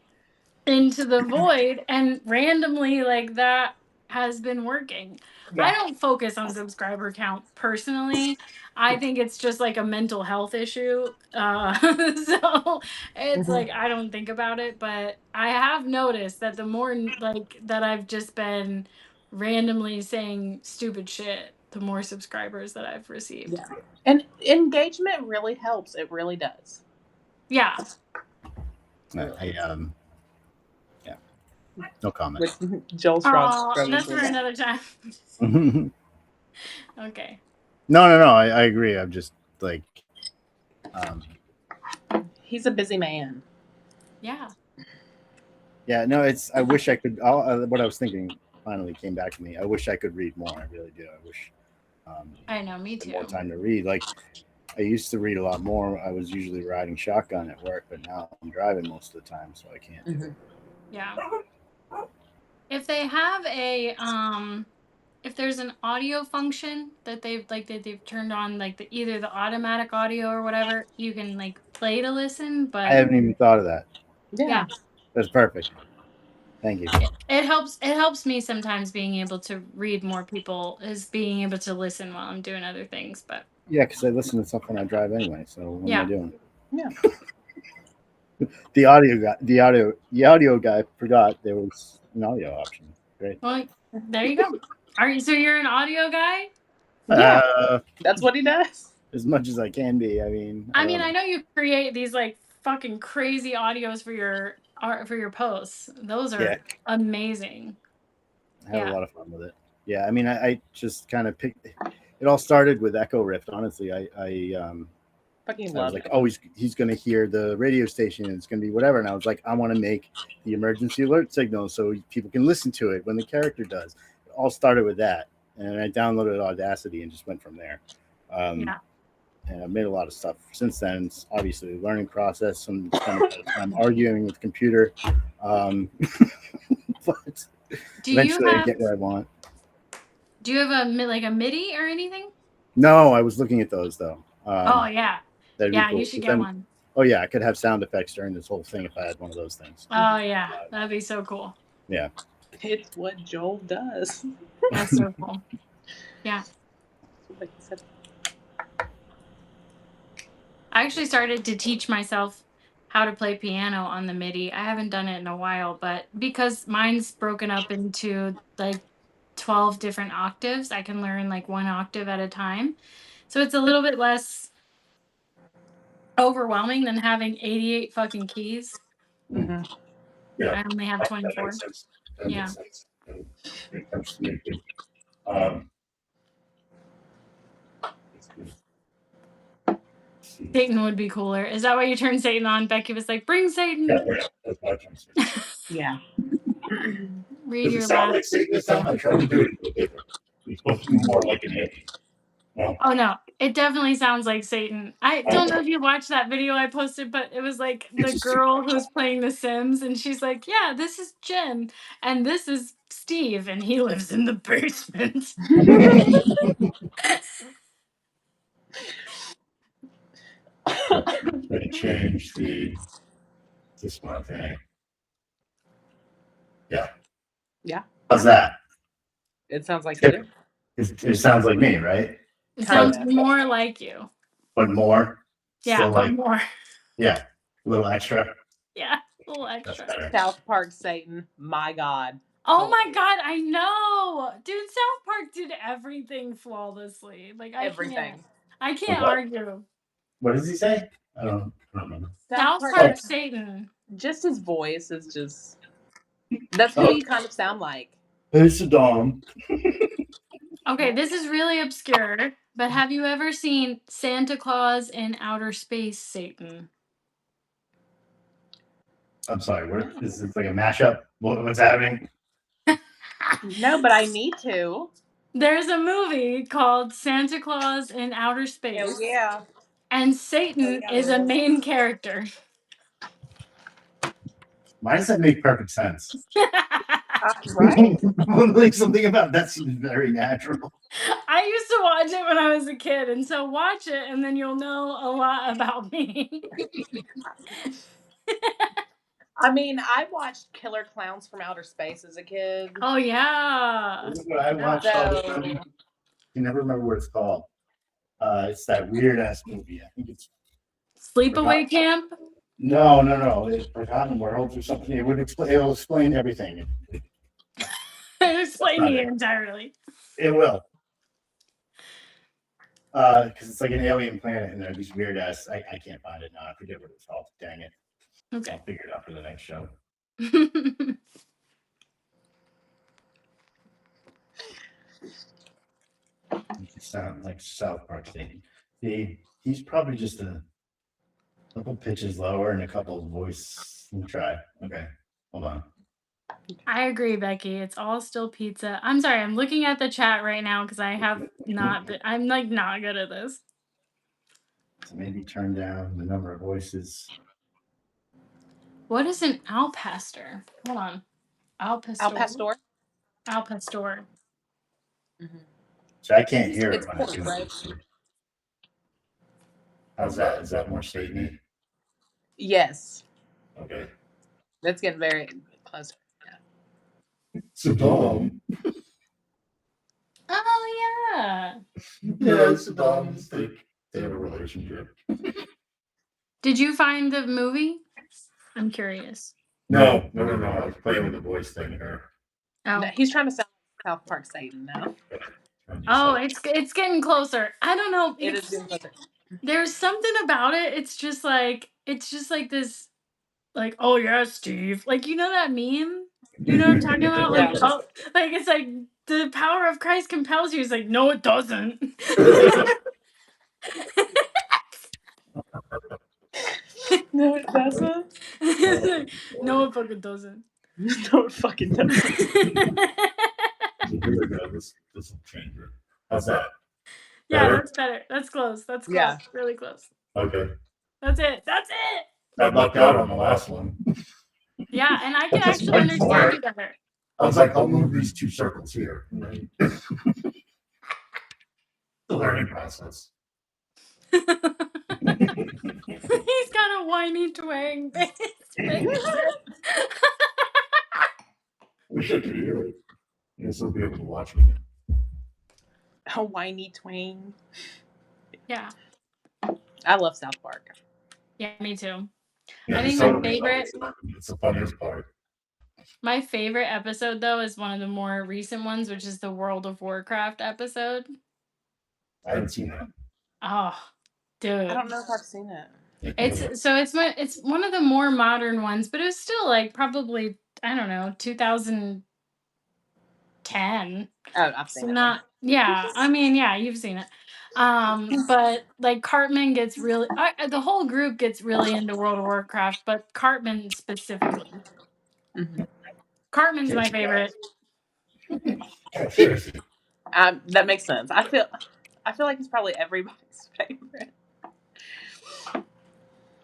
into the void, and randomly like that has been working. Yeah. I don't focus on subscriber count personally. I think it's just like a mental health issue. So it's like I don't think about it, but I have noticed that the more like that I've just been randomly saying stupid shit, the more subscribers that I've received. Yeah. And engagement really helps. It really does. Yeah. No comment. Joel that's for another time. Okay. No. I agree. I'm just like, he's a busy man. Yeah. Yeah. No, it's. I wish I could. What I was thinking finally came back to me. I wish I could read more. I really do. I wish. I know. Me too. More time to read. Like, I used to read a lot more. I was usually riding shotgun at work, but now I'm driving most of the time, so I can't. Mm-hmm. Yeah. If they have a if there's an audio function that they've turned on, like either the automatic audio or whatever, you can like play to listen. But I haven't even thought of that. Yeah. That's perfect. Thank you. It helps me sometimes being able to read more people is being able to listen while I'm doing other things. But yeah, because I listen to stuff when I drive anyway. So what am I doing? Yeah. The audio guy forgot there was an audio option. Great. Well, there you go. So you're an audio guy? Yeah. That's what he does. As much as I can be. I mean, I know you create these like fucking crazy audios for your posts. Those are amazing. I had a lot of fun with it. Yeah, I mean, I just kind of picked. It all started with Echo Rift. Honestly, I was like, oh, he's going to hear the radio station and it's going to be whatever. And I was like, I want to make the emergency alert signal so people can listen to it when the character does. It all started with that. And I downloaded Audacity and just went from there. And I've made a lot of stuff since then. It's obviously a learning process. I'm arguing with the computer. But eventually I get what I want. Do you have a MIDI or anything? No, I was looking at those though. Oh yeah. Yeah, cool. you should get one. Oh yeah, I could have sound effects during this whole thing if I had one of those things. Oh yeah, that'd be so cool. Yeah. It's what Joel does. That's so cool. Yeah. Like I said. I actually started to teach myself how to play piano on the MIDI. I haven't done it in a while, but because mine's broken up into like 12 different octaves, I can learn like one octave at a time. So it's a little bit less overwhelming than having 88 fucking keys. Mm-hmm. Yeah. I only have 24. That makes sense. That Yeah. makes sense. It comes to me too. Satan would be cooler. Is that why you turned Satan on? Becky was like, bring Satan. Yeah. Read your sound last. like Satan? It sounds like trying to do it different. It's supposed to be more like an Andy. No? Oh no, it definitely sounds like Satan. I don't know if you watched that video I posted, but it was like the girl who's playing The Sims, and she's like, yeah, this is Jen, and this is Steve, and he lives in the basement. They changed this one thing. Yeah. Yeah. How's that? It sounds like you. It sounds like me, right? It sounds more like you. But more? Yeah, Still but like, more. yeah. A little extra. Yeah, a little extra. South Park Satan. My God. Oh my God, I know. Dude, South Park did everything flawlessly. Like Everything. I can't argue. What does he say? I don't remember. South Park Satan. Just his voice is just. That's what you kind of sound like. Hey, Saddam. Okay, this is really obscure, but have you ever seen Santa Claus in Outer Space Satan? I'm sorry, what is this like a mashup? What's happening? No, but I need to. There's a movie called Santa Claus in Outer Space. Oh, yeah. And Satan is a main character. Why does that make perfect sense? Right? Like something about that seems very natural. I used to watch it when I was a kid, and so watch it, and then you'll know a lot about me. I mean, I watched Killer Clowns from Outer Space as a kid. Oh yeah. This is what I watched all the time. You never remember what it's called. It's that weird ass movie. I think it's Sleepaway Camp. No. It's Forgotten Worlds or something. It'll explain everything. Explain me entirely. It will. Because it's like an alien planet and there are these weird ass. I can't find it now. I forget what it's called. Dang it. Okay. I'll figure it out for the next show. You sound like South Park Satan. He's probably just a couple pitches lower and a couple voice. Let me try. Okay, hold on. I agree, Becky. It's all still pizza. I'm sorry. I'm looking at the chat right now because I have not. I'm like not good at this. So maybe turn down the number of voices. What is an Al Pastor? Hold on. Al Pastor. Al Pastor. Al Pastor. Mm-hmm. So I can't hear it's it when I do this. How's that? Is that more Satan-y? Yes. Okay. That's getting very close. Yeah. Saddam. Oh yeah. Yeah, Saddam. They have a relationship. Did you find the movie? I'm curious. No. I was playing with the voice thing here. Oh. No, he's trying to sound like South Park Satan now. Oh, it's getting closer. I don't know. It is getting closer. There's something about it. It's just like this, like, oh yeah, Steve. Like, you know that meme? You know what I'm talking about? Like, Yeah. oh, like it's like the power of Christ compels you. It's like, no, it doesn't. No, it doesn't. No, it fucking doesn't. No, it fucking doesn't. Here we go. This will change it. How's that? Yeah, Better? that's better. That's close. That's close. Yeah. Really close. Okay. That's it. That's it. I lucked out on the last one. Yeah, and I can Just actually went for understand it. you better. I was like, I'll move these 2 circles here. Right? The learning process. He's got a whiny twang. We should do it. I guess I'll be able to watch it. A whiny twang. Yeah. I love South Park. Yeah, me too. Yeah, I think my favorite. It's the funniest part. My favorite episode, though, is one of the more recent ones, which is the World of Warcraft episode. I haven't seen that. Oh, dude. I don't know if I've seen it. It's one of the more modern ones, but it was still like probably, I don't know, 2010. Oh, I've seen it. Yeah, I mean, yeah, you've seen it. But like Cartman gets really, the whole group gets really into World of Warcraft, but Cartman specifically. Mm-hmm. Cartman's my favorite. That makes sense. I feel like he's probably everybody's favorite.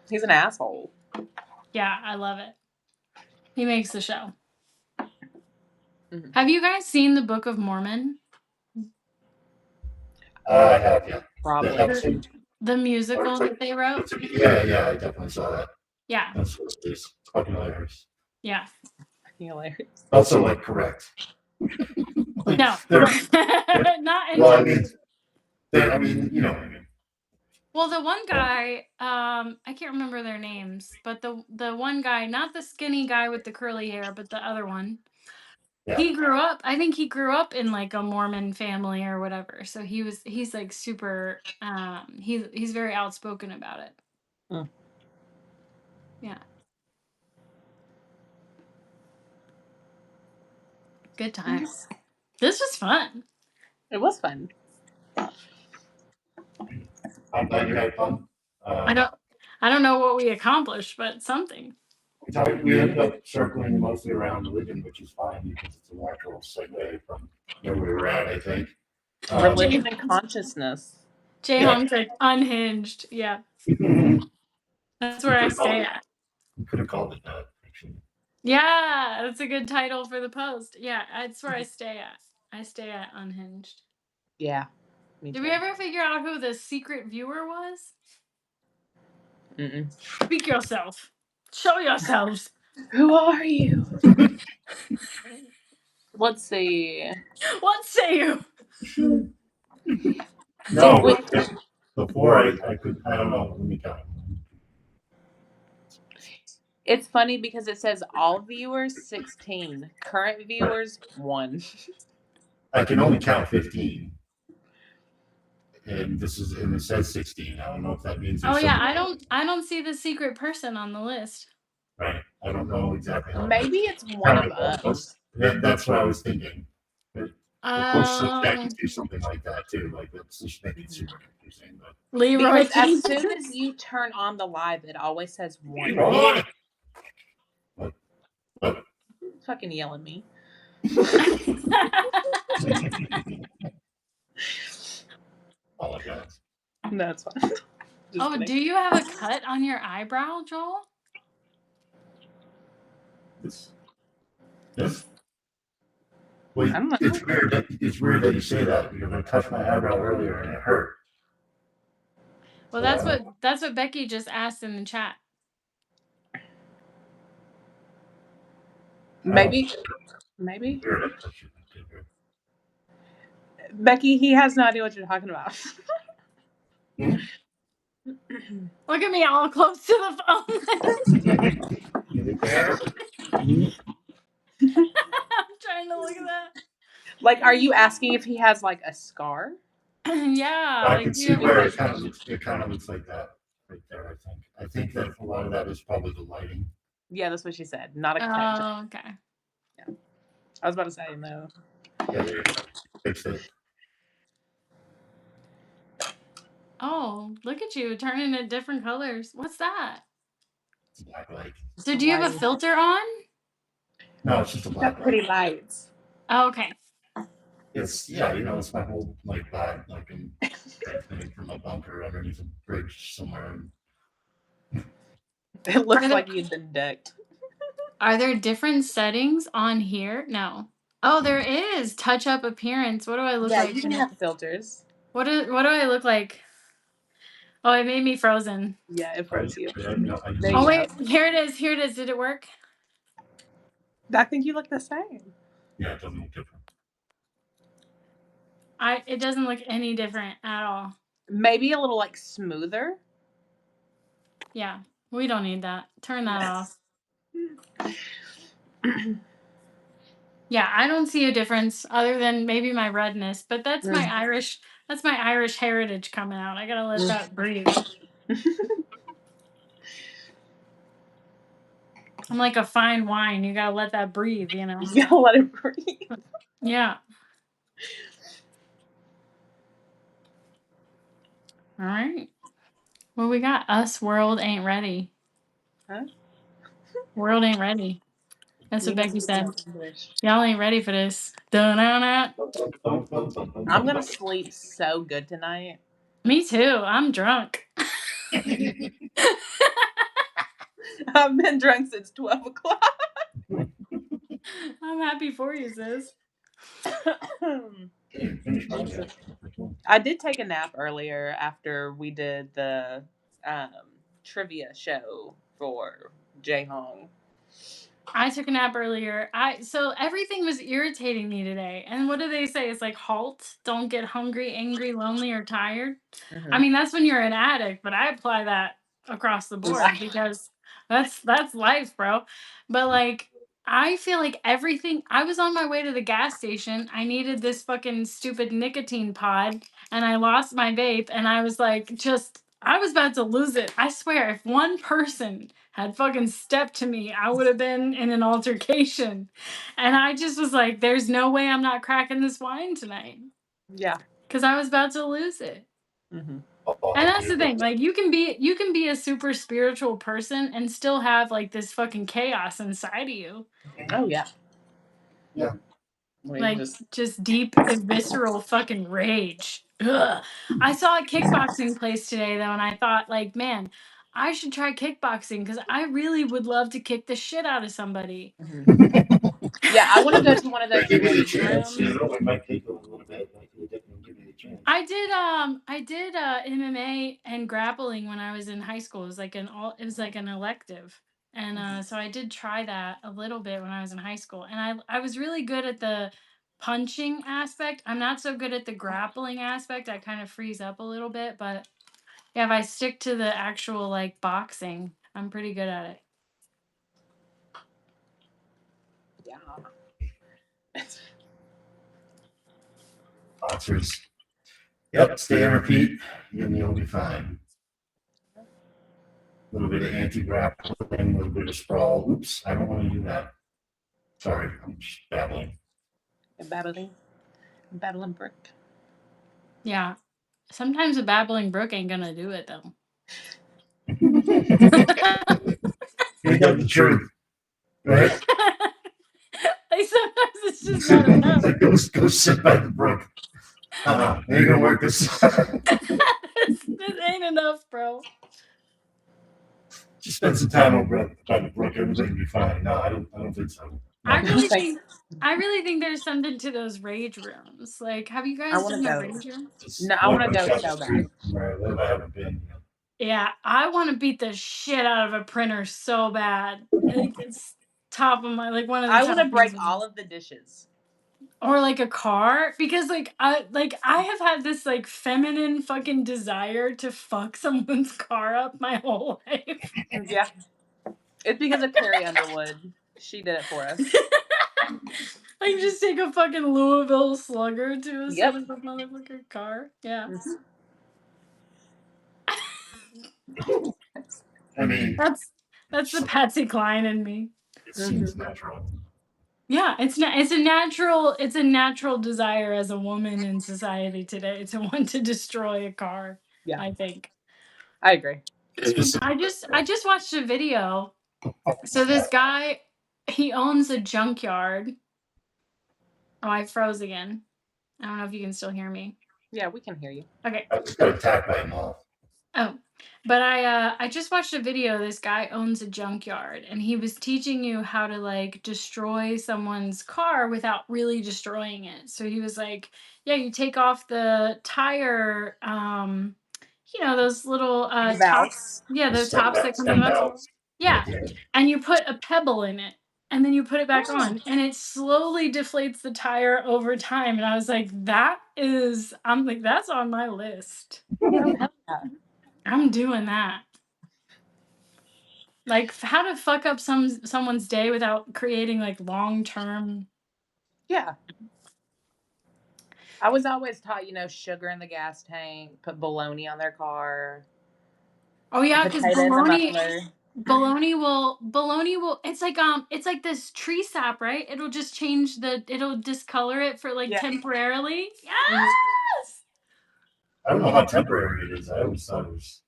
He's an asshole. Yeah, I love it. He makes the show. Mm-hmm. Have you guys seen the Book of Mormon? I have, yeah. Probably. The musical that they wrote? Yeah, I definitely saw that. Yeah. That's fucking hilarious. Yeah. Hilarious. Also, like, correct. No. Not well, I mean, you know what I mean. Well, the one guy, I can't remember their names, but the one guy, not the skinny guy with the curly hair, but the other one. Yeah. I think he grew up in like a Mormon family or whatever. So he's like super, he's very outspoken about it. Mm. Yeah. Good times. This was fun. It was fun. I'm glad you had fun. I don't know what we accomplished, but something. We ended up circling mostly around religion, which is fine because it's a natural segue from where we were at, I think. Religion and consciousness. Hong's like unhinged. Yeah. That's where I stay at. You could have called it that, actually. Yeah, that's a good title for the post. Yeah, that's where I stay at. I stay at unhinged. Yeah. Did we ever figure out who the secret viewer was? Mm-mm. Speak yourself. Show yourselves. Who are you? Let's see. What say you? No, before I could, I don't know. Let me count. It's funny because it says all viewers 16, current viewers 1. I can only count 15. And it says 16. I don't know if that means. Oh yeah, I don't see the secret person on the list. Right. I don't know exactly. Maybe it's one of us. That's what I was thinking. Of course, that can do something like that too. Like let's just make it super confusing. But Leroy, as soon as you turn on the live, it always says 1. What? Fucking yell at me. Oh, God. That's fine. Oh, do you have a cut on your eyebrow, Joel? Yes. Well, it's weird. It's weird that you say that because I touched my eyebrow earlier and it hurt. Well, that's what Becky just asked in the chat. Maybe. Becky, he has no idea what you're talking about. Look at me all close to the phone. I'm trying to look at that. Like, are you asking if he has like a scar? Yeah. I can see where it kind of looks like that right there. I think that a lot of that is probably the lighting. Yeah, that's what she said. Not a cut. Oh, okay. Yeah. I was about to say no. Yeah, fix it. Oh, look at you turning it different colors. What's that? It's a black light. So do you have a filter on? No, it's just a black light. Pretty lights. Oh, okay. It's it's my whole like vibe, like I'm from a bunker underneath a bridge somewhere. It looks like you've been decked. Are there different settings on here? No. Oh, there is. Touch up appearance. What do I look like? Yeah, you can have filters. What do I look like? Oh, it made me frozen. Yeah, it froze you. Oh, wait. Here it is. Here it is. Did it work? I think you look the same. Yeah, it doesn't look different. It doesn't look any different at all. Maybe a little like smoother. Yeah, we don't need that. Turn that off. Yeah, I don't see a difference other than maybe my redness, but that's my Irish. That's my Irish heritage coming out. I gotta let that breathe. I'm like a fine wine. You gotta let that breathe, you know. You gotta let it breathe. Yeah. All right. Well, we got Us World Ain't Ready. Huh? World ain't ready. That's what Becky said. Y'all ain't ready for this. Dun-dun-dun. I'm gonna sleep so good tonight. Me too. I'm drunk. I've been drunk since 12 o'clock. I'm happy for you, sis. I did take a nap earlier after we did the trivia show for Jae Hong. I took a nap earlier. So everything was irritating me today. And what do they say? It's like halt. Don't get hungry, angry, lonely, or tired. I mean, that's when you're an addict, but I apply that across the board because that's life, bro. But like, I feel like everything. I was on my way to the gas station. I needed this fucking stupid nicotine pod, and I lost my vape, and I was like, I was about to lose it. I swear, if one person had fucking stepped to me, I would have been in an altercation. And I just was like, there's no way I'm not cracking this wine tonight. Yeah. Because I was about to lose it. Mm-hmm. And that's the thing. Like, you can be a super spiritual person and still have like this fucking chaos inside of you. Oh yeah. Yeah. Like just deep visceral fucking rage. Ugh. I saw a kickboxing place today though, and I thought like, man, I should try kickboxing because I really would love to kick the shit out of somebody. Yeah, I want to go to one of those rage rooms. I did MMA and grappling when I was in high school. It was like an elective. And so I did try that a little bit when I was in high school. And I was really good at the punching aspect. I'm not so good at the grappling aspect. I kind of freeze up a little bit, but yeah, if I stick to the actual like boxing, I'm pretty good at it. Yeah. Sponsors. Yep, stay and repeat, and you'll be fine. A little bit of anti-grappling, a little bit of sprawl. Oops, I don't want to do that. Sorry, I'm just babbling. Babbling brook. Yeah. Sometimes a babbling brook ain't gonna do it though. You got the truth, right? Like sometimes it's just not enough. Like go sit by the brook. Ain't gonna work this. This ain't enough, bro. Just spend some time by the brook. Everything will be fine. No, I don't think so. I really think there's something to those rage rooms. Like, have you guys done a rage room? No, I want to go so bad. I haven't been. Yeah, I want to beat the shit out of a printer so bad. Like, it's top of my one of the. I want to break all of the dishes. Or like a car, because I have had this like feminine fucking desire to fuck someone's car up my whole life. Yeah, it's because of Carrie Underwood. She did it for us. Like just take a fucking Louisville Slugger to a motherfucking car. Yeah. I mean, that's the Patsy Cline in me. It seems natural. Yeah, it's a natural desire as a woman in society today to want to destroy a car. Yeah, I think. I agree. I just watched a video. So this guy, he owns a junkyard. Oh, I froze again. I don't know if you can still hear me. Yeah, we can hear you. Okay. I just got attacked by a moth. Oh, But I just watched a video. This guy owns a junkyard, and he was teaching you how to like destroy someone's car without really destroying it. So he was like, yeah, you take off the tire, those little Valves. tops. Yeah, those tops that come out. Yeah. And you put a pebble in it, and then you put it back on, and it slowly deflates the tire over time. And I was like, I'm like, that's on my list. I'm doing that. Like how to fuck up someone's day without creating like long-term. Yeah. I was always taught, sugar in the gas tank, put bologna on their car. Oh yeah, because bologna will it's like this tree sap, right? It'll just it'll discolor it for like temporarily. Yes. I don't know how temporary it is. I always thought it was.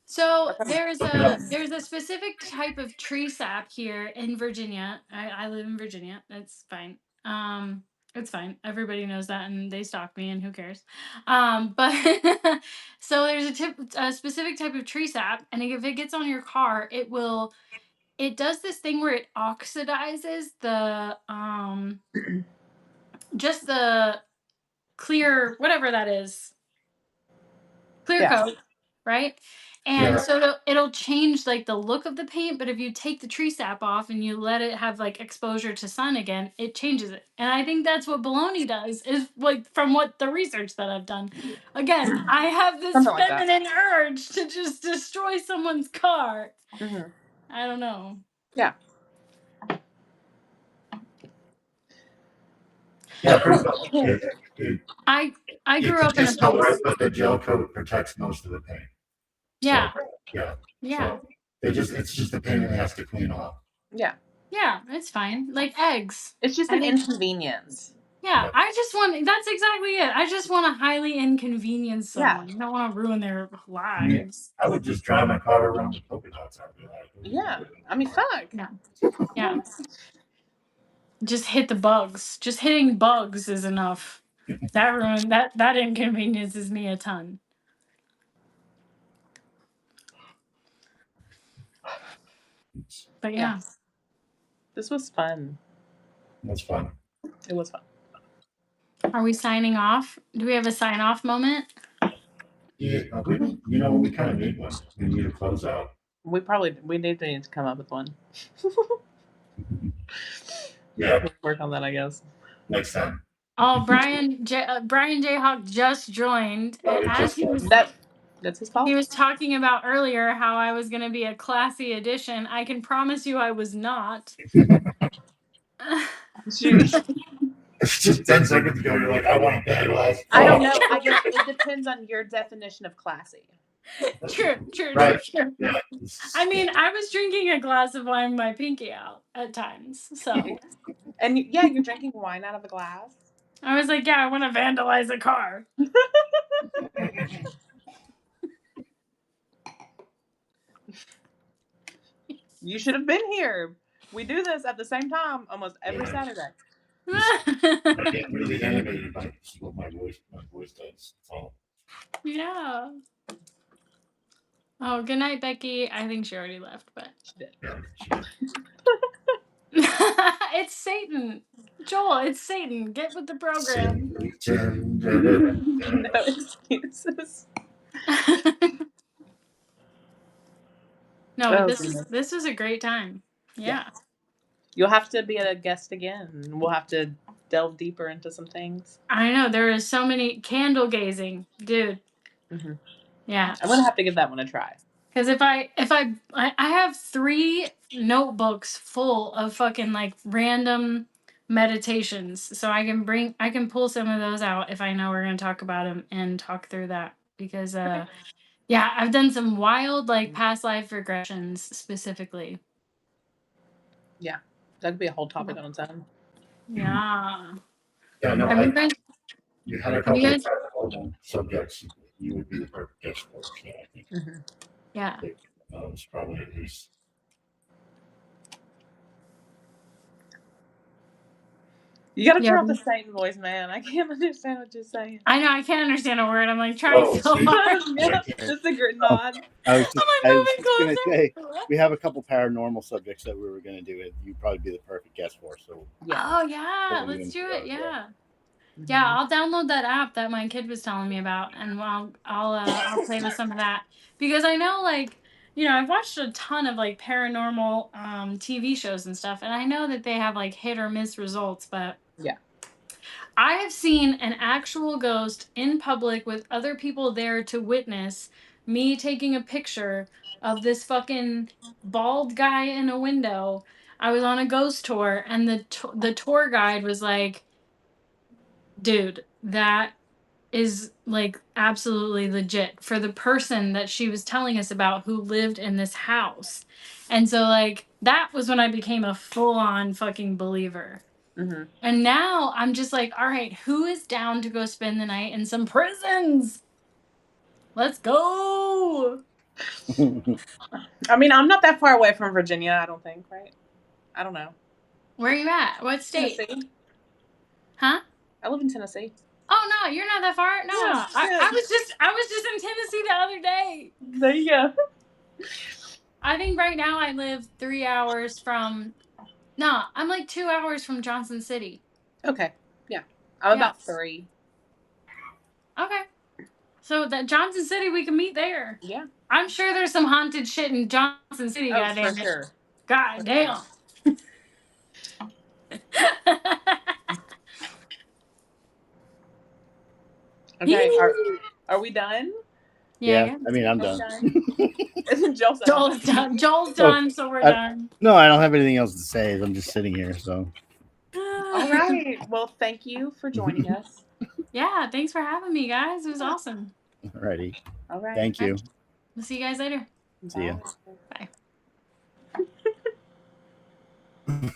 So there's a specific type of tree sap here in Virginia. I live in Virginia. That's fine. It's fine. Everybody knows that, and they stalk me, and who cares? But so there's a specific type of tree sap, and if it gets on your car, it does this thing where it oxidizes the just the clear, whatever that is, clear coat, right? And so it'll change like the look of the paint, but if you take the tree sap off and you let it have like exposure to sun again, it changes it. And I think that's what bologna does, is like from what the research that I've done. Again, I have this feminine urge to just destroy someone's car. Mm-hmm. I don't know. Yeah. Yeah, pretty much. I grew up in a place. But the gel coat protects most of the paint. Yeah. So, yeah. Yeah. So it's just the paint that has to clean off. Yeah. Yeah, it's fine. Like eggs. It's just an inconvenience. Yeah, that's exactly it. I just want to highly inconvenience someone. I don't want to ruin their lives. I would just drive my car around with polka dots out there. Yeah. I mean, fuck. Yeah. Yeah. Just hit the bugs. Just hitting bugs is enough. That inconveniences me a ton. But yeah. This was fun. That's fun. It was fun. Are we signing off? Do we have a sign off moment? Yeah, we kind of need one. We need a closeout. We need to come up with one. Yeah. We'll work on that, I guess. Next time. Oh, Brian Jayhawk just joined. That's his fault. He was talking about earlier how I was going to be a classy addition. I can promise you I was not. It's just 10 seconds ago, you're like, I want to vandalize. I don't know. I guess it depends on your definition of classy. True. Yeah. I mean, I was drinking a glass of wine with my pinky out at times. So. And you're drinking wine out of a glass. I was like, I want to vandalize a car. You should have been here. We do this at the same time almost every Saturday. I get really animated by what my voice does. So. Yeah. Oh, good night, Becky. I think she already left, but she did. It's Satan. Joel, it's Satan. Get with the program. No excuses. No, this was a great time. Yeah. You'll have to be a guest again. We'll have to delve deeper into some things. I know, there is so many candle gazing, dude. Mm-hmm. Yeah, I'm gonna have to give that one a try. Because if I have 3 notebooks full of fucking like random meditations, so I can pull some of those out if I know we're gonna talk about them and talk through that, because yeah, I've done some wild like past life regressions specifically. Yeah, that could be a whole topic on its own. Yeah. Yeah, no, you had a couple of subjects. You would be the perfect guest for us, I think. Mm-hmm. Yeah. It's probably at least. You gotta turn off the Satan voice, man. I can't understand what you're saying. I know, I can't understand a word. I'm like trying so hard. Yeah, just a great nod. I was just gonna say we have a couple paranormal subjects that we were gonna do. It you'd probably be the perfect guest for. So yeah. Oh yeah, let's do it. Yeah. Yeah, I'll download that app that my kid was telling me about, and I'll play with some of that, because I know, like, I've watched a ton of like paranormal TV shows and stuff, and I know that they have like hit or miss results, but yeah, I have seen an actual ghost in public with other people there to witness me taking a picture of this fucking bald guy in a window. I was on a ghost tour, and the tour guide was like, dude, that is like absolutely legit for the person that she was telling us about who lived in this house. And so, like, that was when I became a full-on fucking believer. Mm-hmm. And now I'm just like, all right, who is down to go spend the night in some prisons? Let's go. I mean, I'm not that far away from Virginia, I don't think, right? I don't know. Where are you at? What state? Tennessee. Huh? I live in Tennessee. Oh no, you're not that far. No, yeah, I was just in Tennessee the other day. There you go. I think right now I live 3 hours from. No, I'm like 2 hours from Johnson City. Okay. Yeah, I'm about 3. Okay. So that Johnson City, we can meet there. Yeah. I'm sure there's some haunted shit in Johnson City. Goddamn for sure. God damn. Okay. Are we done? Yeah. I mean, I'm done. Joel's done. Joel's done, so we're done. No, I don't have anything else to say. I'm just sitting here. So. All right. Well, thank you for joining us. Yeah, thanks for having me, guys. It was awesome. Alrighty. All right. Thank you. We'll see you guys later. See ya. Bye.